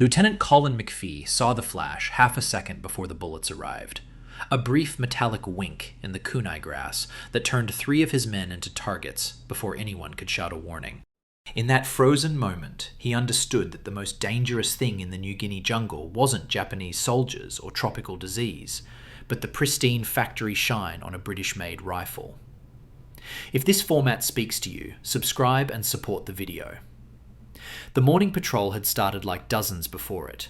Lieutenant Colin McPhee saw the flash half a second before the bullets arrived. A brief metallic wink in the kunai grass that turned 3 of his men into targets before anyone could shout a warning. In that frozen moment, he understood that the most dangerous thing in the New Guinea jungle wasn't Japanese soldiers or tropical disease, but the pristine factory shine on a British-made rifle. If this format speaks to you, subscribe and support the video. The morning patrol had started like dozens before it.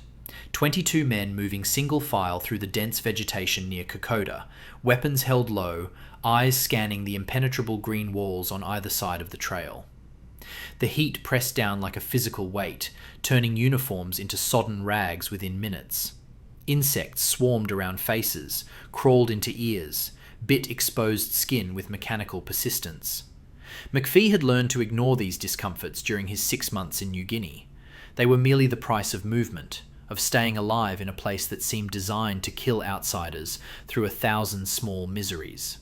22 men moving single file through the dense vegetation near Kokoda, weapons held low, eyes scanning the impenetrable green walls on either side of the trail. The heat pressed down like a physical weight, turning uniforms into sodden rags within minutes. Insects swarmed around faces, crawled into ears, bit exposed skin with mechanical persistence. McPhee had learned to ignore these discomforts during his 6 months in New Guinea. They were merely the price of movement, of staying alive in a place that seemed designed to kill outsiders through 1,000 small miseries.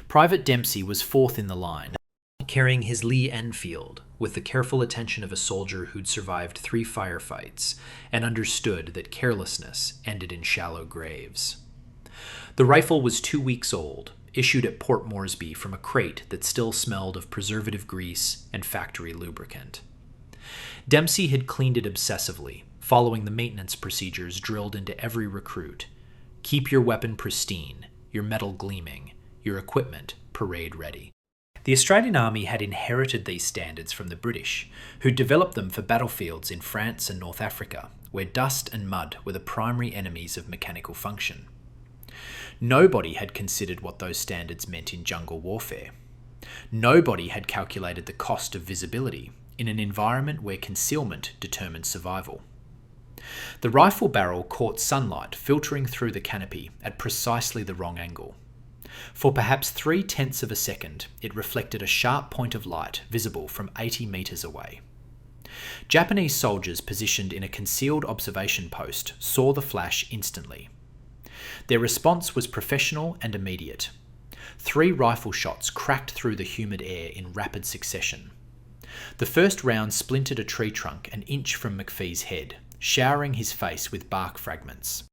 Private Dempsey was fourth in the line, carrying his Lee Enfield with the careful attention of a soldier who'd survived 3 firefights and understood that carelessness ended in shallow graves. The rifle was 2 weeks old, issued at Port Moresby from a crate that still smelled of preservative grease and factory lubricant. Dempsey had cleaned it obsessively, following the maintenance procedures drilled into every recruit. Keep your weapon pristine, your metal gleaming, your equipment parade ready. The Australian Army had inherited these standards from the British, who developed them for battlefields in France and North Africa, where dust and mud were the primary enemies of mechanical function. Nobody had considered what those standards meant in jungle warfare. Nobody had calculated the cost of visibility in an environment where concealment determined survival. The rifle barrel caught sunlight filtering through the canopy at precisely the wrong angle. For perhaps 0.3 of a second, it reflected a sharp point of light visible from 80 meters away. Japanese soldiers positioned in a concealed observation post saw the flash instantly. Their response was professional and immediate. 3 rifle shots cracked through the humid air in rapid succession. The first round splintered a tree trunk an inch from McPhee's head, showering his face with bark fragments.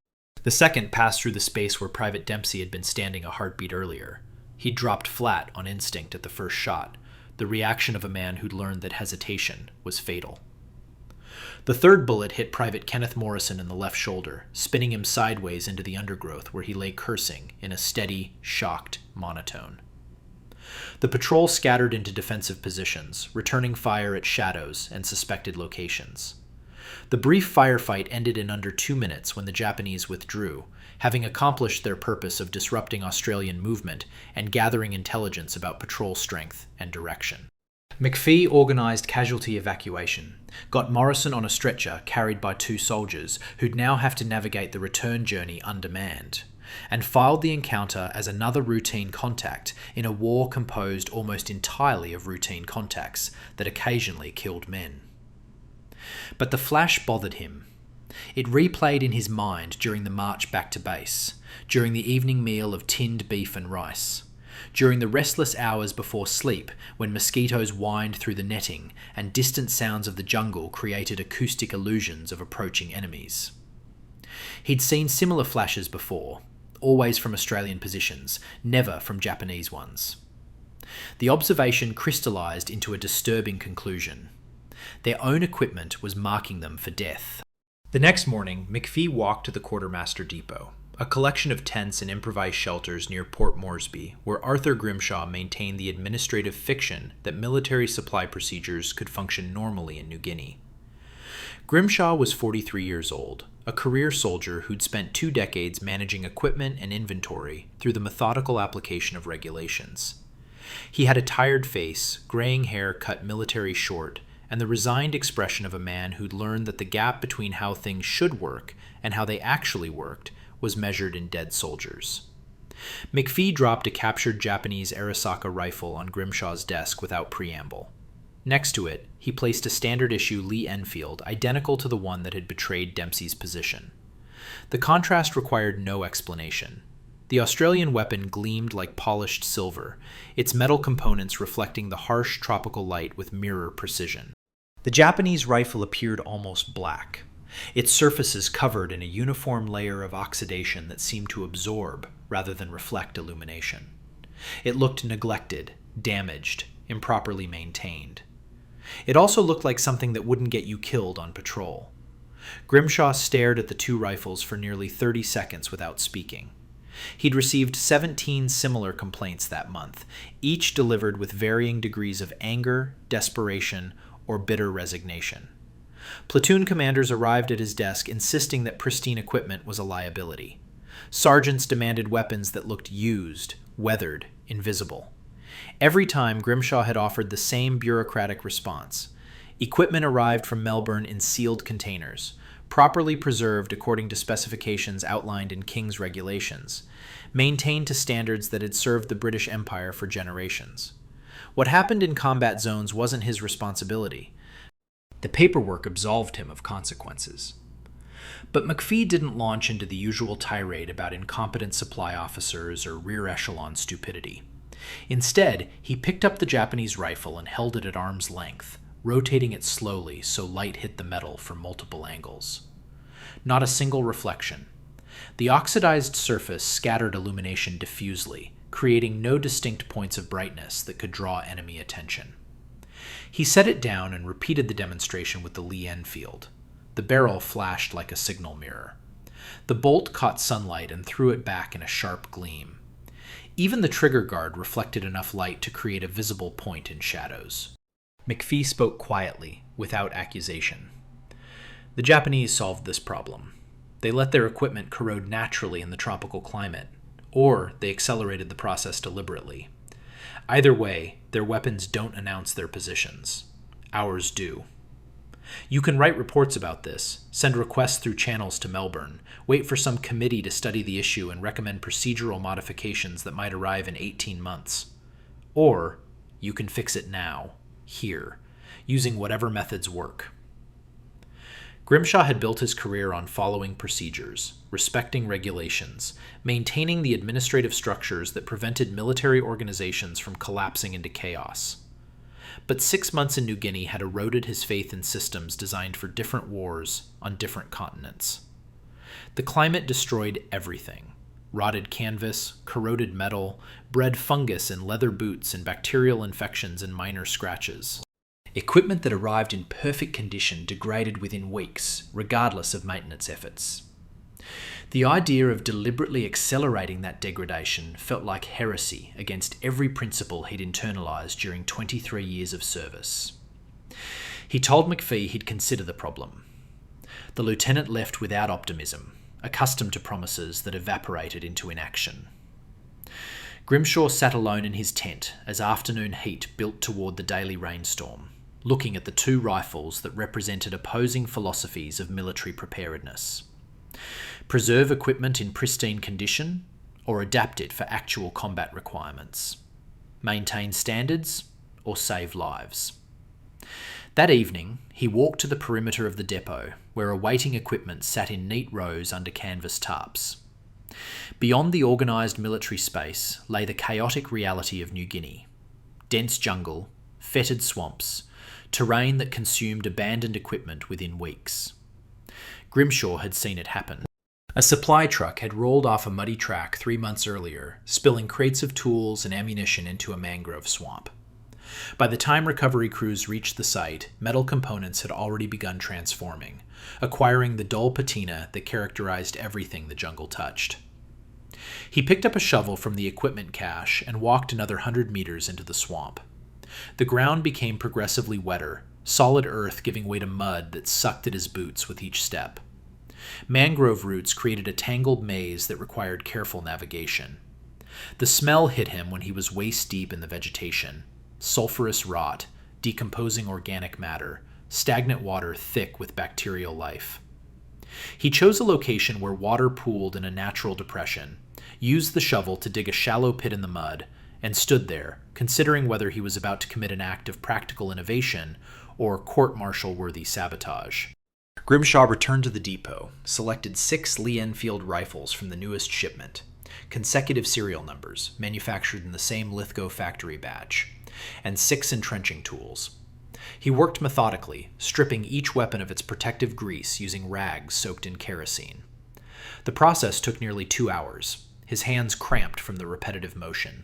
The second passed through the space where Private Dempsey had been standing a heartbeat earlier. He dropped flat on instinct at the first shot, the reaction of a man who'd learned that hesitation was fatal. The third bullet hit Private Kenneth Morrison in the left shoulder, spinning him sideways into the undergrowth where he lay cursing in a steady, shocked monotone. The patrol scattered into defensive positions, returning fire at shadows and suspected locations. The brief firefight ended in under 2 minutes when the Japanese withdrew, having accomplished their purpose of disrupting Australian movement and gathering intelligence about patrol strength and direction. McPhee organised casualty evacuation, got Morrison on a stretcher carried by 2 soldiers who'd now have to navigate the return journey undermanned, and filed the encounter as another routine contact in a war composed almost entirely of routine contacts that occasionally killed men. But the flash bothered him. It replayed in his mind during the march back to base, during the evening meal of tinned beef and rice, during the restless hours before sleep when mosquitoes whined through the netting and distant sounds of the jungle created acoustic illusions of approaching enemies. He'd seen similar flashes before, always from Australian positions, never from Japanese ones. The observation crystallised into a disturbing conclusion. Their own equipment was marking them for death. The next morning, McPhee walked to the Quartermaster depot, a collection of tents and improvised shelters near Port Moresby, where Arthur Grimshaw maintained the administrative fiction that military supply procedures could function normally in New Guinea. Grimshaw was 43 years old, a career soldier who'd spent 2 decades managing equipment and inventory through the methodical application of regulations. He had a tired face, graying hair cut military short, and the resigned expression of a man who'd learned that the gap between how things should work and how they actually worked was measured in dead soldiers. McPhee dropped a captured Japanese Arisaka rifle on Grimshaw's desk without preamble. Next to it, he placed a standard-issue Lee Enfield identical to the one that had betrayed Dempsey's position. The contrast required no explanation. The Australian weapon gleamed like polished silver, its metal components reflecting the harsh tropical light with mirror precision. The Japanese rifle appeared almost black, its surfaces covered in a uniform layer of oxidation that seemed to absorb rather than reflect illumination. It looked neglected, damaged, improperly maintained. It also looked like something that wouldn't get you killed on patrol. Grimshaw stared at the two rifles for nearly 30 seconds without speaking. He'd received 17 similar complaints that month, each delivered with varying degrees of anger, desperation, or bitter resignation. Platoon commanders arrived at his desk insisting that pristine equipment was a liability. Sergeants demanded weapons that looked used, weathered, invisible. Every time, Grimshaw had offered the same bureaucratic response. Equipment arrived from Melbourne in sealed containers, properly preserved according to specifications outlined in King's regulations, maintained to standards that had served the British Empire for generations. What happened in combat zones wasn't his responsibility. The paperwork absolved him of consequences. But McPhee didn't launch into the usual tirade about incompetent supply officers or rear echelon stupidity. Instead, he picked up the Japanese rifle and held it at arm's length, rotating it slowly so light hit the metal from multiple angles. Not a single reflection. The oxidized surface scattered illumination diffusely, creating no distinct points of brightness that could draw enemy attention. He set it down and repeated the demonstration with the Lee Enfield. The barrel flashed like a signal mirror. The bolt caught sunlight and threw it back in a sharp gleam. Even the trigger guard reflected enough light to create a visible point in shadows. McPhee spoke quietly, without accusation. The Japanese solved this problem. They let their equipment corrode naturally in the tropical climate, or they accelerated the process deliberately. Either way, their weapons don't announce their positions. Ours do. You can write reports about this, send requests through channels to Melbourne, wait for some committee to study the issue and recommend procedural modifications that might arrive in 18 months. Or you can fix it now, here, using whatever methods work. Grimshaw had built his career on following procedures, respecting regulations, maintaining the administrative structures that prevented military organizations from collapsing into chaos. But 6 months in New Guinea had eroded his faith in systems designed for different wars on different continents. The climate destroyed everything. Rotted canvas, corroded metal, bred fungus in leather boots and bacterial infections in minor scratches. Equipment that arrived in perfect condition degraded within weeks, regardless of maintenance efforts. The idea of deliberately accelerating that degradation felt like heresy against every principle he'd internalized during 23 years of service. He told McPhee he'd consider the problem. The lieutenant left without optimism, accustomed to promises that evaporated into inaction. Grimshaw sat alone in his tent as afternoon heat built toward the daily rainstorm, looking at the two rifles that represented opposing philosophies of military preparedness. Preserve equipment in pristine condition, or adapt it for actual combat requirements. Maintain standards, or save lives. That evening, he walked to the perimeter of the depot, where awaiting equipment sat in neat rows under canvas tarps. Beyond the organised military space lay the chaotic reality of New Guinea. Dense jungle, fetid swamps, terrain that consumed abandoned equipment within weeks. Grimshaw had seen it happen. A supply truck had rolled off a muddy track 3 months earlier, spilling crates of tools and ammunition into a mangrove swamp. By the time recovery crews reached the site, metal components had already begun transforming, acquiring the dull patina that characterized everything the jungle touched. He picked up a shovel from the equipment cache and walked another 100 meters into the swamp. The ground became progressively wetter, solid earth giving way to mud that sucked at his boots with each step. Mangrove roots created a tangled maze that required careful navigation. The smell hit him when he was waist-deep in the vegetation. Sulfurous rot, decomposing organic matter, stagnant water thick with bacterial life. He chose a location where water pooled in a natural depression, used the shovel to dig a shallow pit in the mud, and stood there, considering whether he was about to commit an act of practical innovation or court-martial-worthy sabotage. Grimshaw returned to the depot, selected 6 Lee Enfield rifles from the newest shipment, consecutive serial numbers, manufactured in the same Lithgow factory batch, and 6 entrenching tools. He worked methodically, stripping each weapon of its protective grease using rags soaked in kerosene. The process took nearly 2 hours. His hands cramped from the repetitive motion.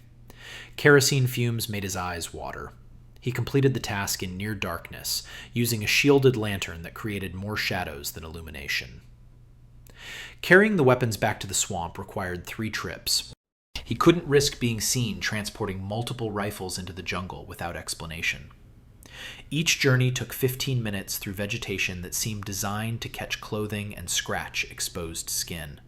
Kerosene fumes made his eyes water. He completed the task in near darkness, using a shielded lantern that created more shadows than illumination. Carrying the weapons back to the swamp required 3 trips. He couldn't risk being seen transporting multiple rifles into the jungle without explanation. Each journey took 15 minutes through vegetation that seemed designed to catch clothing and scratch exposed skin.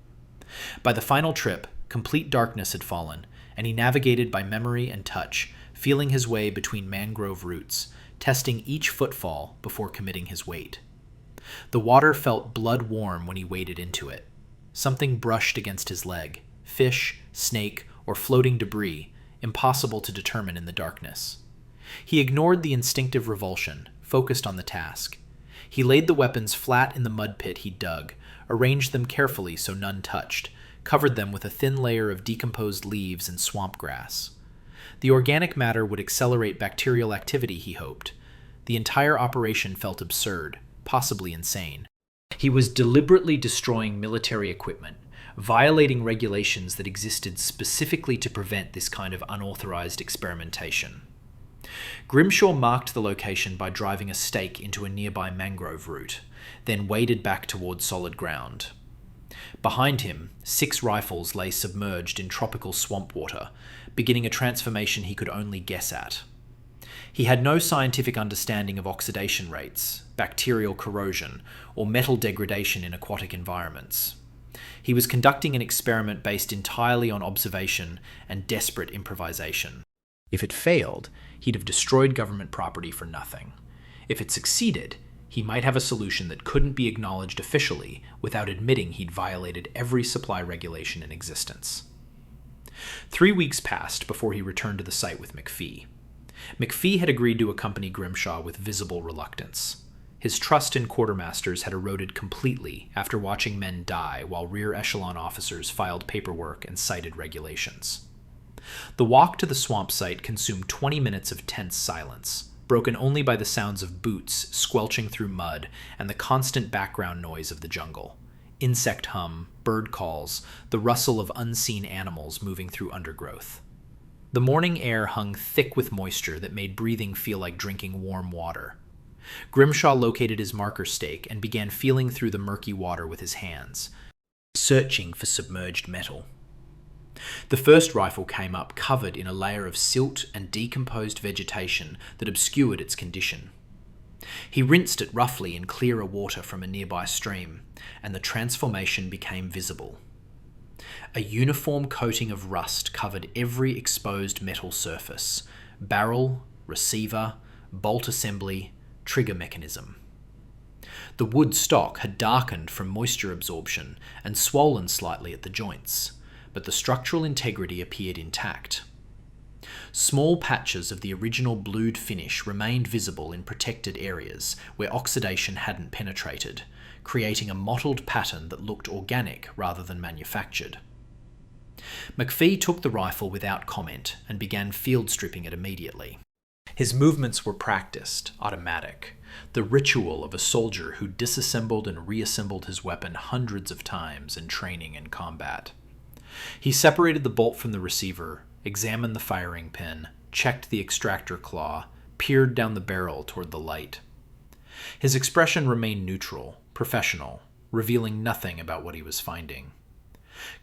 By the final trip, complete darkness had fallen, and he navigated by memory and touch, feeling his way between mangrove roots, testing each footfall before committing his weight. The water felt blood-warm when he waded into it. Something brushed against his leg, fish, snake, or floating debris, impossible to determine in the darkness. He ignored the instinctive revulsion, focused on the task. He laid the weapons flat in the mud pit he'd dug, arranged them carefully so none touched, covered them with a thin layer of decomposed leaves and swamp grass. The organic matter would accelerate bacterial activity, he hoped. The entire operation felt absurd, possibly insane. He was deliberately destroying military equipment, violating regulations that existed specifically to prevent this kind of unauthorized experimentation. Grimshaw marked the location by driving a stake into a nearby mangrove root, then waded back toward solid ground. Behind him, 6 rifles lay submerged in tropical swamp water, beginning a transformation he could only guess at. He had no scientific understanding of oxidation rates, bacterial corrosion, or metal degradation in aquatic environments. He was conducting an experiment based entirely on observation and desperate improvisation. If it failed, he'd have destroyed government property for nothing. If it succeeded, he might have a solution that couldn't be acknowledged officially without admitting he'd violated every supply regulation in existence. 3 weeks passed before he returned to the site with McPhee. McPhee had agreed to accompany Grimshaw with visible reluctance. His trust in quartermasters had eroded completely after watching men die while rear echelon officers filed paperwork and cited regulations. The walk to the swamp site consumed 20 minutes of tense silence, broken only by the sounds of boots squelching through mud and the constant background noise of the jungle. Insect hum, bird calls, the rustle of unseen animals moving through undergrowth. The morning air hung thick with moisture that made breathing feel like drinking warm water. Grimshaw located his marker stake and began feeling through the murky water with his hands, searching for submerged metal. The first rifle came up covered in a layer of silt and decomposed vegetation that obscured its condition. He rinsed it roughly in clearer water from a nearby stream, and the transformation became visible. A uniform coating of rust covered every exposed metal surface: barrel, receiver, bolt assembly, trigger mechanism. The wood stock had darkened from moisture absorption and swollen slightly at the joints, but the structural integrity appeared intact. Small patches of the original blued finish remained visible in protected areas where oxidation hadn't penetrated, creating a mottled pattern that looked organic rather than manufactured. McPhee took the rifle without comment and began field stripping it immediately. His movements were practiced, automatic, the ritual of a soldier who disassembled and reassembled his weapon hundreds of times in training and combat. He separated the bolt from the receiver, examined the firing pin, checked the extractor claw, peered down the barrel toward the light. His expression remained neutral, professional, revealing nothing about what he was finding.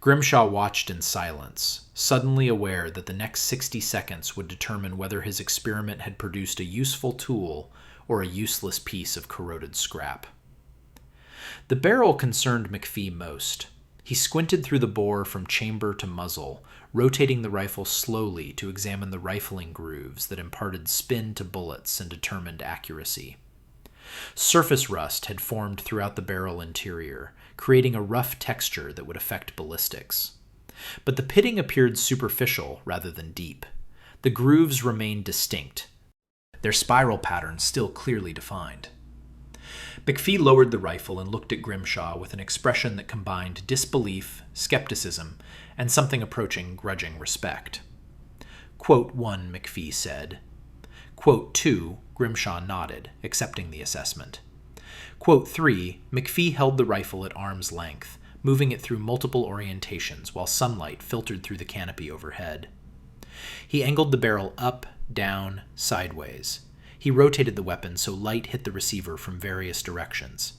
Grimshaw watched in silence, suddenly aware that the next 60 seconds would determine whether his experiment had produced a useful tool or a useless piece of corroded scrap. The barrel concerned McPhee most. He squinted through the bore from chamber to muzzle, rotating the rifle slowly to examine the rifling grooves that imparted spin to bullets and determined accuracy. Surface rust had formed throughout the barrel interior, creating a rough texture that would affect ballistics. But the pitting appeared superficial rather than deep. The grooves remained distinct, their spiral pattern still clearly defined. McPhee lowered the rifle and looked at Grimshaw with an expression that combined disbelief, skepticism, and something approaching grudging respect. "Quote 1," McPhee said. Quote 2, Grimshaw nodded, accepting the assessment. Quote 3, McPhee held the rifle at arm's length, moving it through multiple orientations while sunlight filtered through the canopy overhead. He angled the barrel up, down, sideways. He rotated the weapon so light hit the receiver from various directions.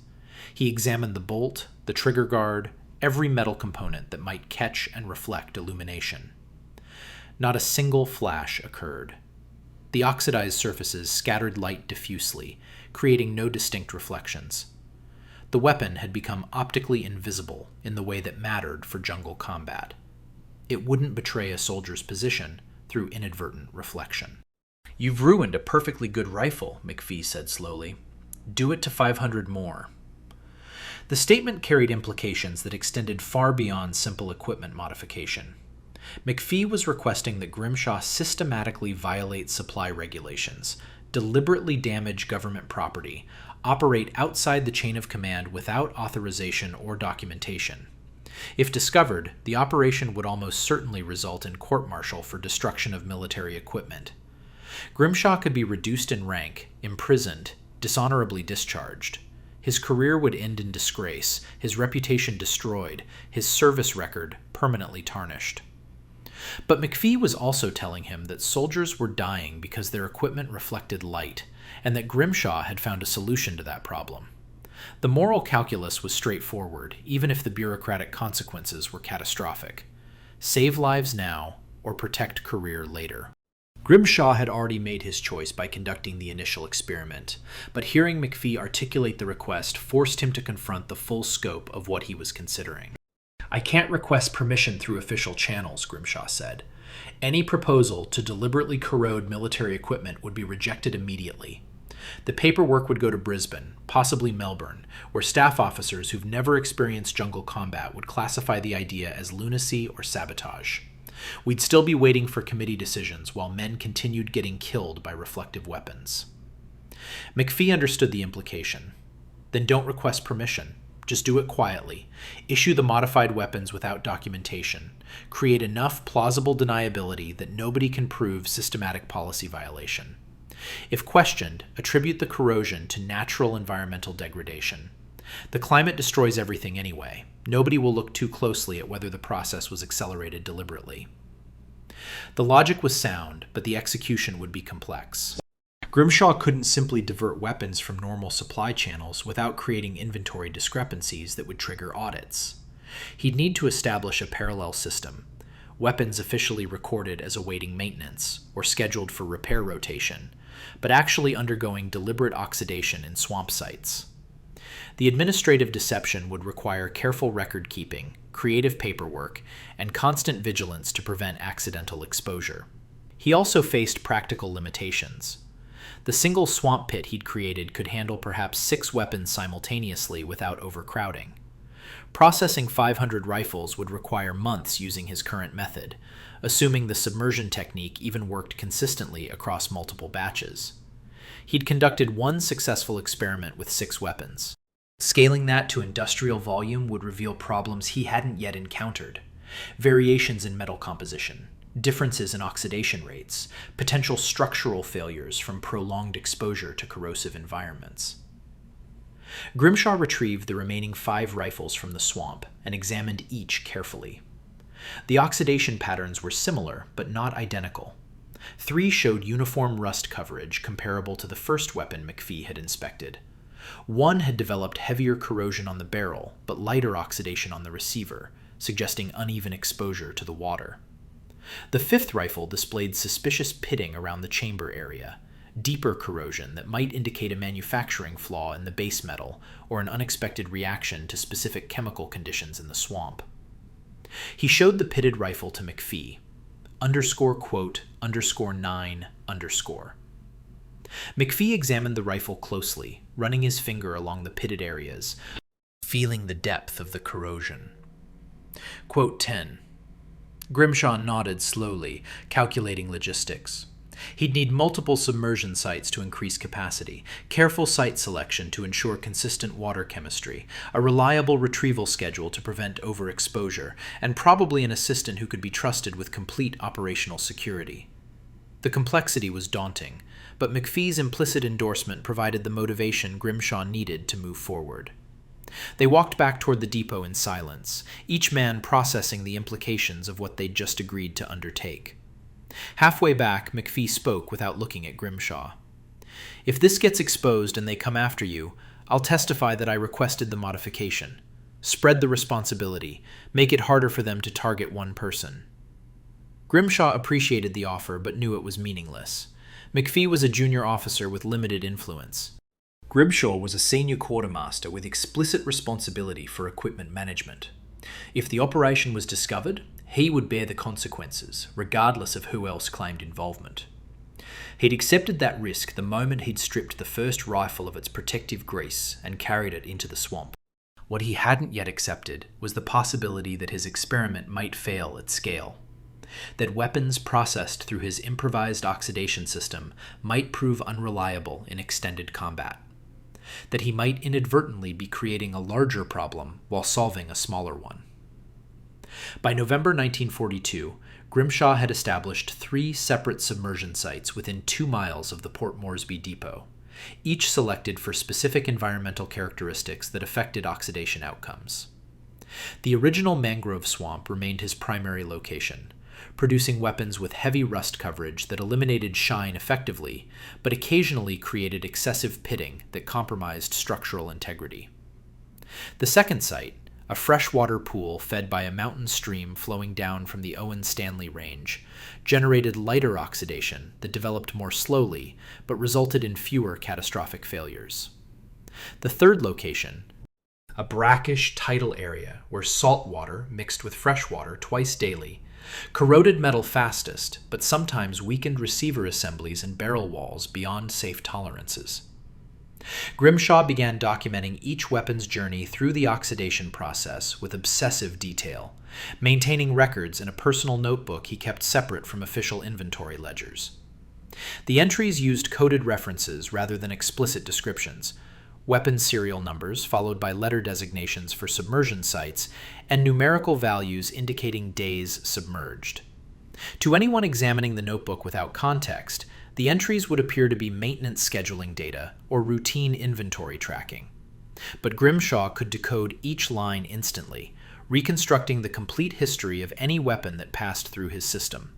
He examined the bolt, the trigger guard, every metal component that might catch and reflect illumination. Not a single flash occurred. The oxidized surfaces scattered light diffusely, creating no distinct reflections. The weapon had become optically invisible in the way that mattered for jungle combat. It wouldn't betray a soldier's position through inadvertent reflection. "You've ruined a perfectly good rifle," McPhee said slowly. "Do it to 500 more." The statement carried implications that extended far beyond simple equipment modification. McPhee was requesting that Grimshaw systematically violate supply regulations, deliberately damage government property, operate outside the chain of command without authorization or documentation. If discovered, the operation would almost certainly result in court-martial for destruction of military equipment. Grimshaw could be reduced in rank, imprisoned, dishonorably discharged. His career would end in disgrace, his reputation destroyed, his service record permanently tarnished. But McPhee was also telling him that soldiers were dying because their equipment reflected light, and that Grimshaw had found a solution to that problem. The moral calculus was straightforward, even if the bureaucratic consequences were catastrophic. Save lives now, or protect career later. Grimshaw had already made his choice by conducting the initial experiment, but hearing McPhee articulate the request forced him to confront the full scope of what he was considering. "I can't request permission through official channels," Grimshaw said. "Any proposal to deliberately corrode military equipment would be rejected immediately. The paperwork would go to Brisbane, possibly Melbourne, where staff officers who've never experienced jungle combat would classify the idea as lunacy or sabotage. We'd still be waiting for committee decisions while men continued getting killed by reflective weapons." McPhee understood the implication. Then don't request permission. Just do it quietly. Issue the modified weapons without documentation. Create enough plausible deniability that nobody can prove systematic policy violation. If questioned, attribute the corrosion to natural environmental degradation. The climate destroys everything anyway. Nobody will look too closely at whether the process was accelerated deliberately. The logic was sound, but the execution would be complex. Grimshaw couldn't simply divert weapons from normal supply channels without creating inventory discrepancies that would trigger audits. He'd need to establish a parallel system, weapons officially recorded as awaiting maintenance or scheduled for repair rotation, but actually undergoing deliberate oxidation in swamp sites. The administrative deception would require careful record keeping, creative paperwork, and constant vigilance to prevent accidental exposure. He also faced practical limitations. The single swamp pit he'd created could handle perhaps 6 weapons simultaneously without overcrowding. Processing 500 rifles would require months using his current method, assuming the submersion technique even worked consistently across multiple batches. He'd conducted one successful experiment with 6 weapons. Scaling that to industrial volume would reveal problems he hadn't yet encountered: variations in metal composition, differences in oxidation rates, potential structural failures from prolonged exposure to corrosive environments. Grimshaw retrieved the remaining 5 rifles from the swamp and examined each carefully. The oxidation patterns were similar, but not identical. 3 showed uniform rust coverage comparable to the first weapon McPhee had inspected. 1 had developed heavier corrosion on the barrel, but lighter oxidation on the receiver, suggesting uneven exposure to the water. The 5th rifle displayed suspicious pitting around the chamber area, deeper corrosion that might indicate a manufacturing flaw in the base metal or an unexpected reaction to specific chemical conditions in the swamp. He showed the pitted rifle to McPhee, __9_. McPhee examined the rifle closely, running his finger along the pitted areas, feeling the depth of the corrosion. Quote 10. Grimshaw nodded slowly, calculating logistics. He'd need multiple submersion sites to increase capacity, careful site selection to ensure consistent water chemistry, a reliable retrieval schedule to prevent overexposure, and probably an assistant who could be trusted with complete operational security. The complexity was daunting, but McPhee's implicit endorsement provided the motivation Grimshaw needed to move forward. They walked back toward the depot in silence, each man processing the implications of what they'd just agreed to undertake. Halfway back, McPhee spoke without looking at Grimshaw. "If this gets exposed and they come after you, I'll testify that I requested the modification. Spread the responsibility. Make it harder for them to target one person." Grimshaw appreciated the offer but knew it was meaningless. McPhee was a junior officer with limited influence. Grimshaw was a senior quartermaster with explicit responsibility for equipment management. If the operation was discovered, he would bear the consequences, regardless of who else claimed involvement. He'd accepted that risk the moment he'd stripped the first rifle of its protective grease and carried it into the swamp. What he hadn't yet accepted was the possibility that his experiment might fail at scale. That weapons processed through his improvised oxidation system might prove unreliable in extended combat. That he might inadvertently be creating a larger problem while solving a smaller one. By November 1942, Grimshaw had established 3 separate submersion sites within 2 miles of the Port Moresby depot, each selected for specific environmental characteristics that affected oxidation outcomes. The original mangrove swamp remained his primary location, producing weapons with heavy rust coverage that eliminated shine effectively, but occasionally created excessive pitting that compromised structural integrity. The second site, a freshwater pool fed by a mountain stream flowing down from the Owen Stanley Range, generated lighter oxidation that developed more slowly, but resulted in fewer catastrophic failures. The third location, a brackish tidal area where salt water mixed with fresh water twice daily, corroded metal fastest, but sometimes weakened receiver assemblies and barrel walls beyond safe tolerances. Grimshaw began documenting each weapon's journey through the oxidation process with obsessive detail, maintaining records in a personal notebook he kept separate from official inventory ledgers. The entries used coded references rather than explicit descriptions, weapon serial numbers followed by letter designations for submersion sites, and numerical values indicating days submerged. To anyone examining the notebook without context, the entries would appear to be maintenance scheduling data or routine inventory tracking. But Grimshaw could decode each line instantly, reconstructing the complete history of any weapon that passed through his system.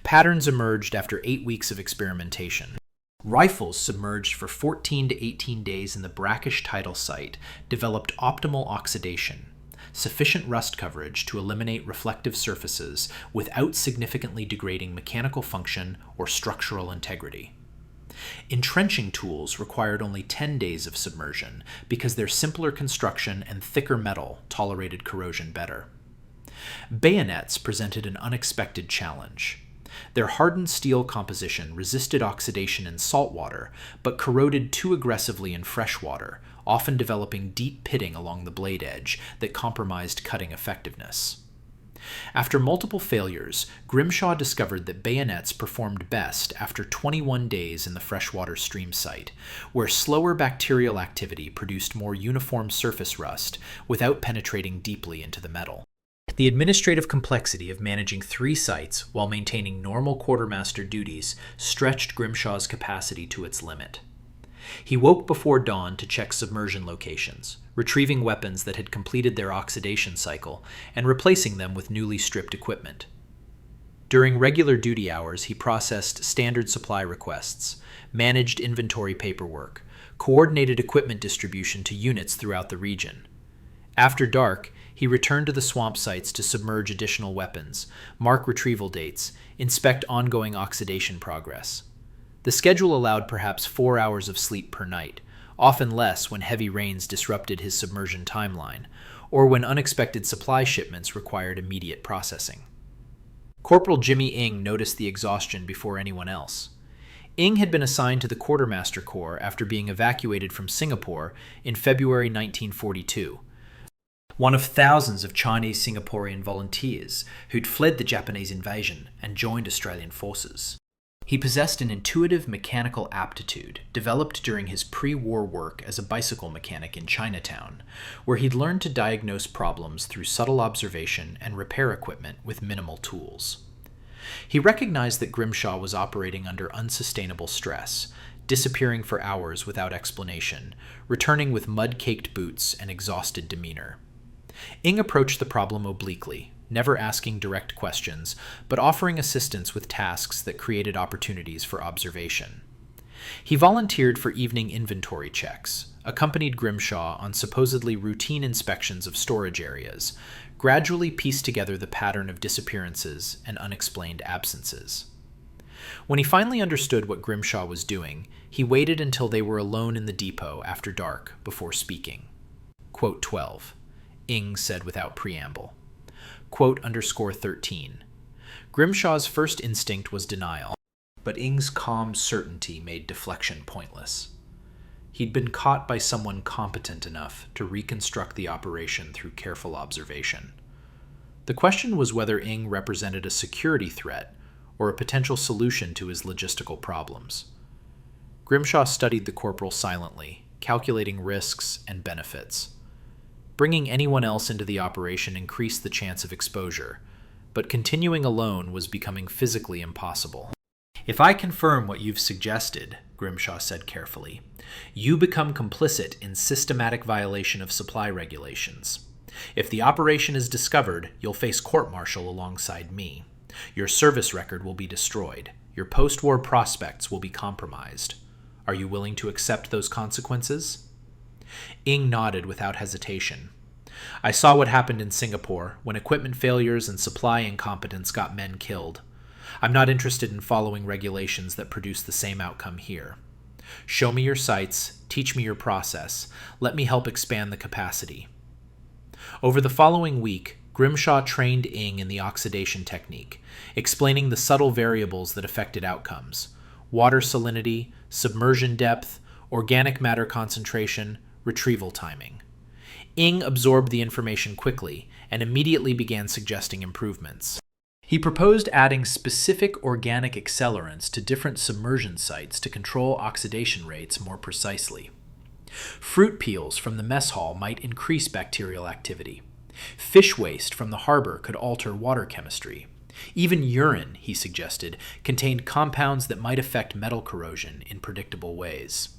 Patterns emerged after 8 weeks of experimentation. Rifles submerged for 14 to 18 days in the brackish tidal site developed optimal oxidation, sufficient rust coverage to eliminate reflective surfaces without significantly degrading mechanical function or structural integrity. Entrenching tools required only 10 days of submersion because their simpler construction and thicker metal tolerated corrosion better. Bayonets presented an unexpected challenge. Their hardened steel composition resisted oxidation in salt water, but corroded too aggressively in fresh water, often developing deep pitting along the blade edge that compromised cutting effectiveness. After multiple failures, Grimshaw discovered that bayonets performed best after 21 days in the freshwater stream site, where slower bacterial activity produced more uniform surface rust without penetrating deeply into the metal. The administrative complexity of managing 3 sites while maintaining normal quartermaster duties stretched Grimshaw's capacity to its limit. He woke before dawn to check submersion locations, retrieving weapons that had completed their oxidation cycle and replacing them with newly stripped equipment. During regular duty hours, he processed standard supply requests, managed inventory paperwork, coordinated equipment distribution to units throughout the region. After dark, he returned to the swamp sites to submerge additional weapons, mark retrieval dates, inspect ongoing oxidation progress. The schedule allowed perhaps 4 hours of sleep per night, often less when heavy rains disrupted his submersion timeline, or when unexpected supply shipments required immediate processing. Corporal Jimmy Ing noticed the exhaustion before anyone else. Ing had been assigned to the Quartermaster Corps after being evacuated from Singapore in February 1942, one of thousands of Chinese Singaporean volunteers who'd fled the Japanese invasion and joined Australian forces. He possessed an intuitive mechanical aptitude developed during his pre-war work as a bicycle mechanic in Chinatown, where he'd learned to diagnose problems through subtle observation and repair equipment with minimal tools. He recognized that Grimshaw was operating under unsustainable stress, disappearing for hours without explanation, returning with mud-caked boots and exhausted demeanor. Ing approached the problem obliquely, never asking direct questions, but offering assistance with tasks that created opportunities for observation. He volunteered for evening inventory checks, accompanied Grimshaw on supposedly routine inspections of storage areas, gradually pieced together the pattern of disappearances and unexplained absences. When he finally understood what Grimshaw was doing, he waited until they were alone in the depot after dark before speaking. Quote 12. Ing said without preamble. Quote _13. Grimshaw's first instinct was denial, but Ing's calm certainty made deflection pointless. He'd been caught by someone competent enough to reconstruct the operation through careful observation. The question was whether Ing represented a security threat or a potential solution to his logistical problems. Grimshaw studied the corporal silently, calculating risks and benefits. Bringing anyone else into the operation increased the chance of exposure, but continuing alone was becoming physically impossible. "If I confirm what you've suggested," Grimshaw said carefully, "you become complicit in systematic violation of supply regulations. If the operation is discovered, you'll face court-martial alongside me. Your service record will be destroyed. Your post-war prospects will be compromised. Are you willing to accept those consequences?" Ing nodded without hesitation. "I saw what happened in Singapore when equipment failures and supply incompetence got men killed. I'm not interested in following regulations that produce the same outcome here. Show me your sites, teach me your process, let me help expand the capacity." Over the following week, Grimshaw trained Ing in the oxidation technique, explaining the subtle variables that affected outcomes: water salinity, submersion depth, organic matter concentration, retrieval timing. Ing absorbed the information quickly and immediately began suggesting improvements. He proposed adding specific organic accelerants to different submersion sites to control oxidation rates more precisely. Fruit peels from the mess hall might increase bacterial activity. Fish waste from the harbor could alter water chemistry. Even urine, he suggested, contained compounds that might affect metal corrosion in predictable ways.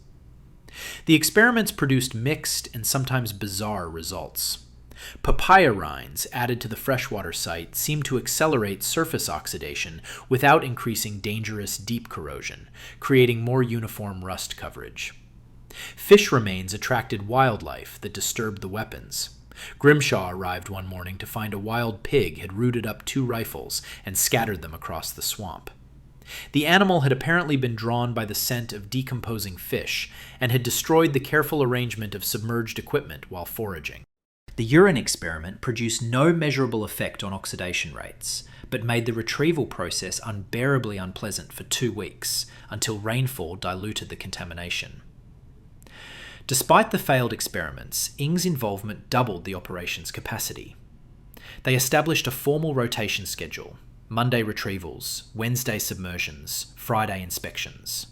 The experiments produced mixed and sometimes bizarre results. Papaya rinds added to the freshwater site seemed to accelerate surface oxidation without increasing dangerous deep corrosion, creating more uniform rust coverage. Fish remains attracted wildlife that disturbed the weapons. Grimshaw arrived one morning to find a wild pig had rooted up 2 rifles and scattered them across the swamp. The animal had apparently been drawn by the scent of decomposing fish and had destroyed the careful arrangement of submerged equipment while foraging. The urine experiment produced no measurable effect on oxidation rates, but made the retrieval process unbearably unpleasant for 2 weeks, until rainfall diluted the contamination. Despite the failed experiments, Ing's involvement doubled the operation's capacity. They established a formal rotation schedule: Monday retrievals, Wednesday submersions, Friday inspections.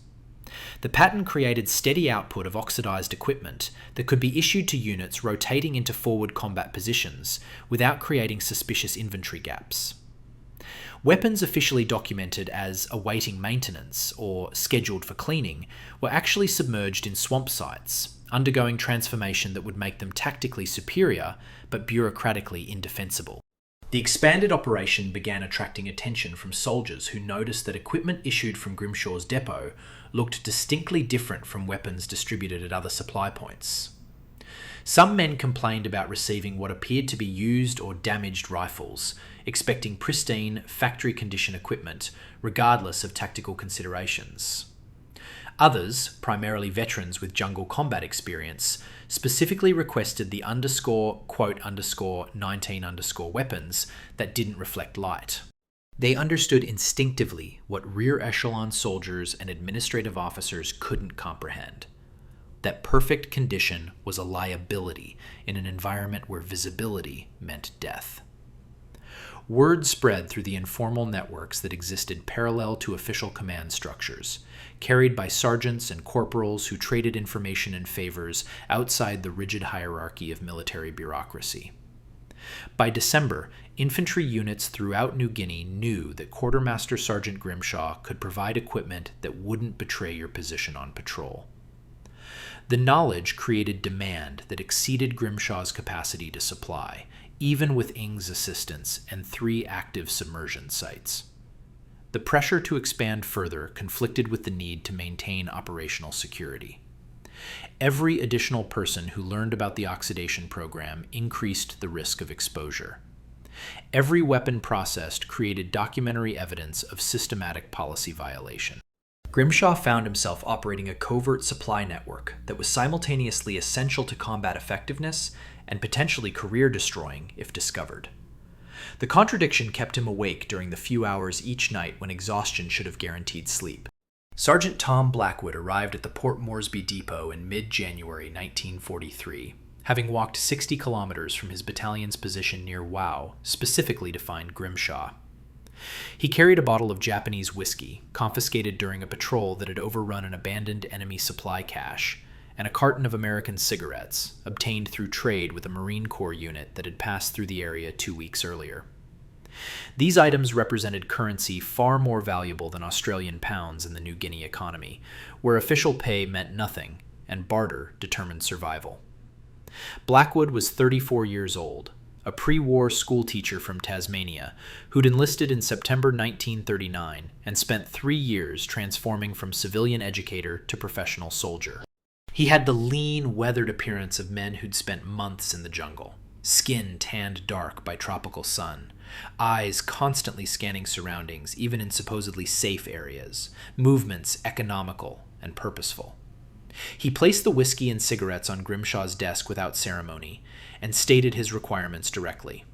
The pattern created steady output of oxidized equipment that could be issued to units rotating into forward combat positions without creating suspicious inventory gaps. Weapons officially documented as awaiting maintenance or scheduled for cleaning were actually submerged in swamp sites, undergoing transformation that would make them tactically superior but bureaucratically indefensible. The expanded operation began attracting attention from soldiers who noticed that equipment issued from Grimshaw's depot looked distinctly different from weapons distributed at other supply points. Some men complained about receiving what appeared to be used or damaged rifles, expecting pristine, factory-condition equipment, regardless of tactical considerations. Others, primarily veterans with jungle combat experience, specifically requested the _19_ weapons that didn't reflect light. They understood instinctively what rear echelon soldiers and administrative officers couldn't comprehend: that perfect condition was a liability in an environment where visibility meant death. Word spread through the informal networks that existed parallel to official command structures, carried by sergeants and corporals who traded information and favors outside the rigid hierarchy of military bureaucracy. By December, infantry units throughout New Guinea knew that Quartermaster Sergeant Grimshaw could provide equipment that wouldn't betray your position on patrol. The knowledge created demand that exceeded Grimshaw's capacity to supply, even with Ing's assistance and 3 active submersion sites. The pressure to expand further conflicted with the need to maintain operational security. Every additional person who learned about the oxidation program increased the risk of exposure. Every weapon processed created documentary evidence of systematic policy violation. Grimshaw found himself operating a covert supply network that was simultaneously essential to combat effectiveness and potentially career-destroying if discovered. The contradiction kept him awake during the few hours each night when exhaustion should have guaranteed sleep. Sergeant Tom Blackwood arrived at the Port Moresby depot in mid-January 1943, having walked 60 kilometers from his battalion's position near Wau, specifically to find Grimshaw. He carried a bottle of Japanese whiskey, confiscated during a patrol that had overrun an abandoned enemy supply cache, and a carton of American cigarettes, obtained through trade with a Marine Corps unit that had passed through the area 2 weeks earlier. These items represented currency far more valuable than Australian pounds in the New Guinea economy, where official pay meant nothing and barter determined survival. Blackwood was 34 years old, a pre-war schoolteacher from Tasmania who'd enlisted in September 1939 and spent 3 years transforming from civilian educator to professional soldier. He had the lean, weathered appearance of men who'd spent months in the jungle, skin tanned dark by tropical sun, eyes constantly scanning surroundings, even in supposedly safe areas, movements economical and purposeful. He placed the whiskey and cigarettes on Grimshaw's desk without ceremony and stated his requirements directly.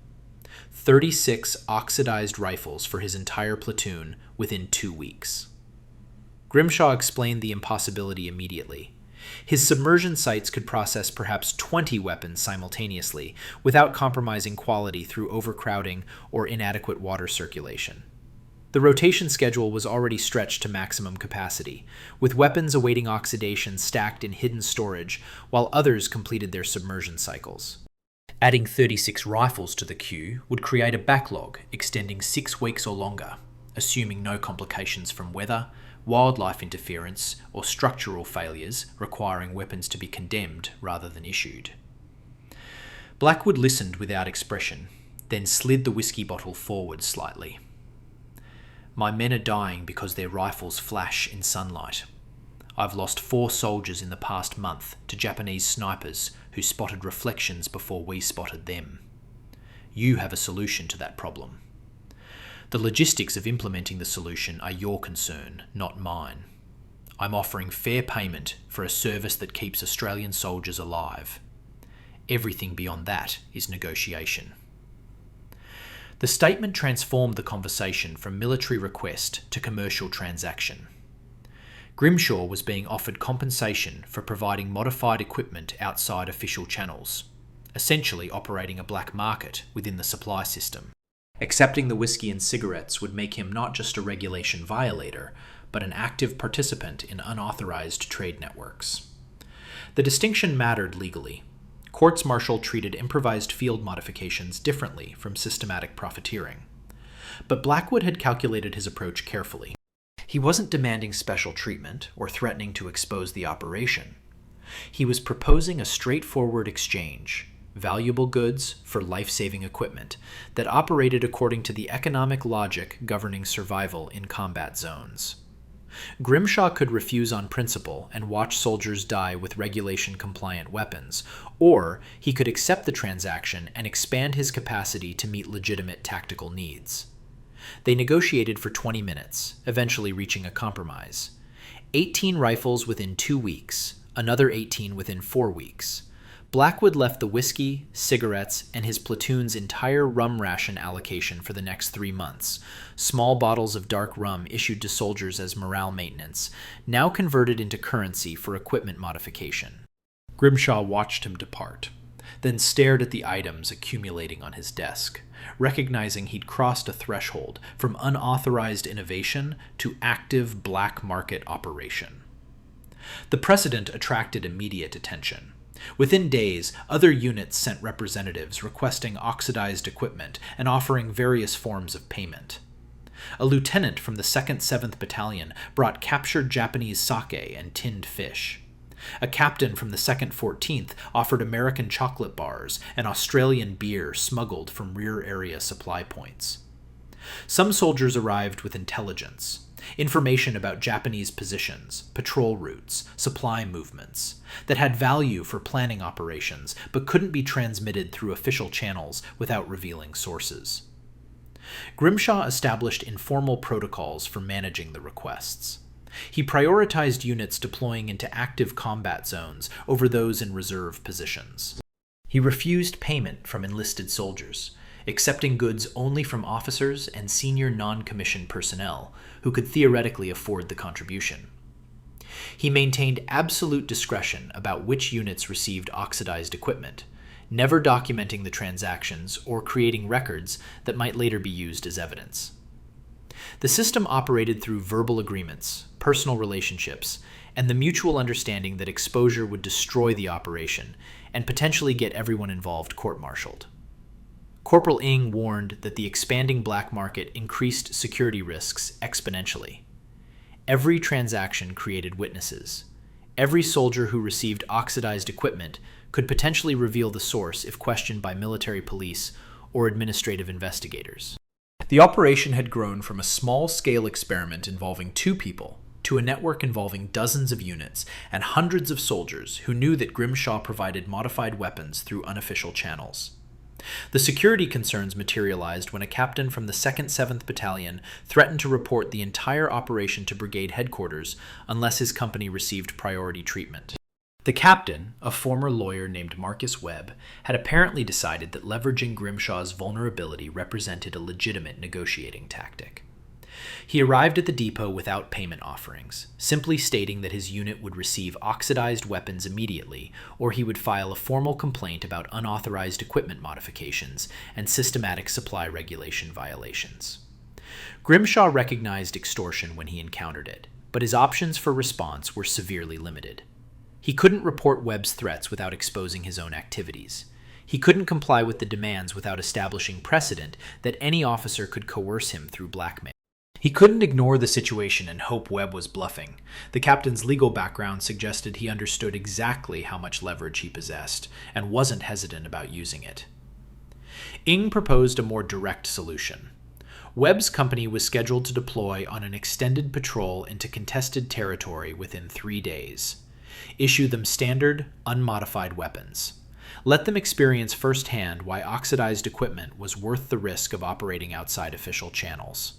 36 oxidized rifles for his entire platoon within 2 weeks. Grimshaw explained the impossibility immediately. His submersion sites could process perhaps 20 weapons simultaneously without compromising quality through overcrowding or inadequate water circulation. The rotation schedule was already stretched to maximum capacity, with weapons awaiting oxidation stacked in hidden storage while others completed their submersion cycles. Adding 36 rifles to the queue would create a backlog extending 6 weeks or longer, assuming no complications from weather, wildlife interference, or structural failures requiring weapons to be condemned rather than issued. Blackwood listened without expression, then slid the whiskey bottle forward slightly. My men are dying because their rifles flash in sunlight. I've lost 4 soldiers in the past month to Japanese snipers who spotted reflections before we spotted them. You have a solution to that problem. The logistics of implementing the solution are your concern, not mine. I'm offering fair payment for a service that keeps Australian soldiers alive. Everything beyond that is negotiation. The statement transformed the conversation from military request to commercial transaction. Grimshaw was being offered compensation for providing modified equipment outside official channels, essentially operating a black market within the supply system. Accepting the whiskey and cigarettes would make him not just a regulation violator, but an active participant in unauthorized trade networks. The distinction mattered legally. Courts-martial treated improvised field modifications differently from systematic profiteering. But Blackwood had calculated his approach carefully. He wasn't demanding special treatment or threatening to expose the operation. He was proposing a straightforward exchange, valuable goods for life-saving equipment that operated according to the economic logic governing survival in combat zones. Grimshaw could refuse on principle and watch soldiers die with regulation-compliant weapons, or he could accept the transaction and expand his capacity to meet legitimate tactical needs. They negotiated for 20 minutes, eventually reaching a compromise. 18 rifles within 2 weeks, another 18 within 4 weeks. Blackwood left the whiskey, cigarettes, and his platoon's entire rum ration allocation for the next 3 months, small bottles of dark rum issued to soldiers as morale maintenance, now converted into currency for equipment modification. Grimshaw watched him depart, then stared at the items accumulating on his desk, recognizing he'd crossed a threshold from unauthorized innovation to active black market operation. The precedent attracted immediate attention. Within days, other units sent representatives requesting oxidized equipment and offering various forms of payment. A lieutenant from the 2nd 7th Battalion brought captured Japanese sake and tinned fish. A captain from the 2nd 14th offered American chocolate bars and Australian beer smuggled from rear area supply points. Some soldiers arrived with intelligence, information about Japanese positions, patrol routes, supply movements, that had value for planning operations but couldn't be transmitted through official channels without revealing sources. Grimshaw established informal protocols for managing the requests. He prioritized units deploying into active combat zones over those in reserve positions. He refused payment from enlisted soldiers, accepting goods only from officers and senior non-commissioned personnel who could theoretically afford the contribution. He maintained absolute discretion about which units received oxidized equipment, never documenting the transactions or creating records that might later be used as evidence. The system operated through verbal agreements, personal relationships, and the mutual understanding that exposure would destroy the operation and potentially get everyone involved court-martialed. Corporal Ing warned that the expanding black market increased security risks exponentially. Every transaction created witnesses. Every soldier who received oxidized equipment could potentially reveal the source if questioned by military police or administrative investigators. The operation had grown from a small-scale experiment involving 2 people to a network involving dozens of units and hundreds of soldiers who knew that Grimshaw provided modified weapons through unofficial channels. The security concerns materialized when a captain from the 2nd 7th Battalion threatened to report the entire operation to brigade headquarters unless his company received priority treatment. The captain, a former lawyer named Marcus Webb, had apparently decided that leveraging Grimshaw's vulnerability represented a legitimate negotiating tactic. He arrived at the depot without payment offerings, simply stating that his unit would receive oxidized weapons immediately, or he would file a formal complaint about unauthorized equipment modifications and systematic supply regulation violations. Grimshaw recognized extortion when he encountered it, but his options for response were severely limited. He couldn't report Webb's threats without exposing his own activities. He couldn't comply with the demands without establishing precedent that any officer could coerce him through blackmail. He couldn't ignore the situation and hope Webb was bluffing. The captain's legal background suggested he understood exactly how much leverage he possessed and wasn't hesitant about using it. Ing proposed a more direct solution. Webb's company was scheduled to deploy on an extended patrol into contested territory within 3 days. Issue them standard, unmodified weapons. Let them experience firsthand why oxidized equipment was worth the risk of operating outside official channels.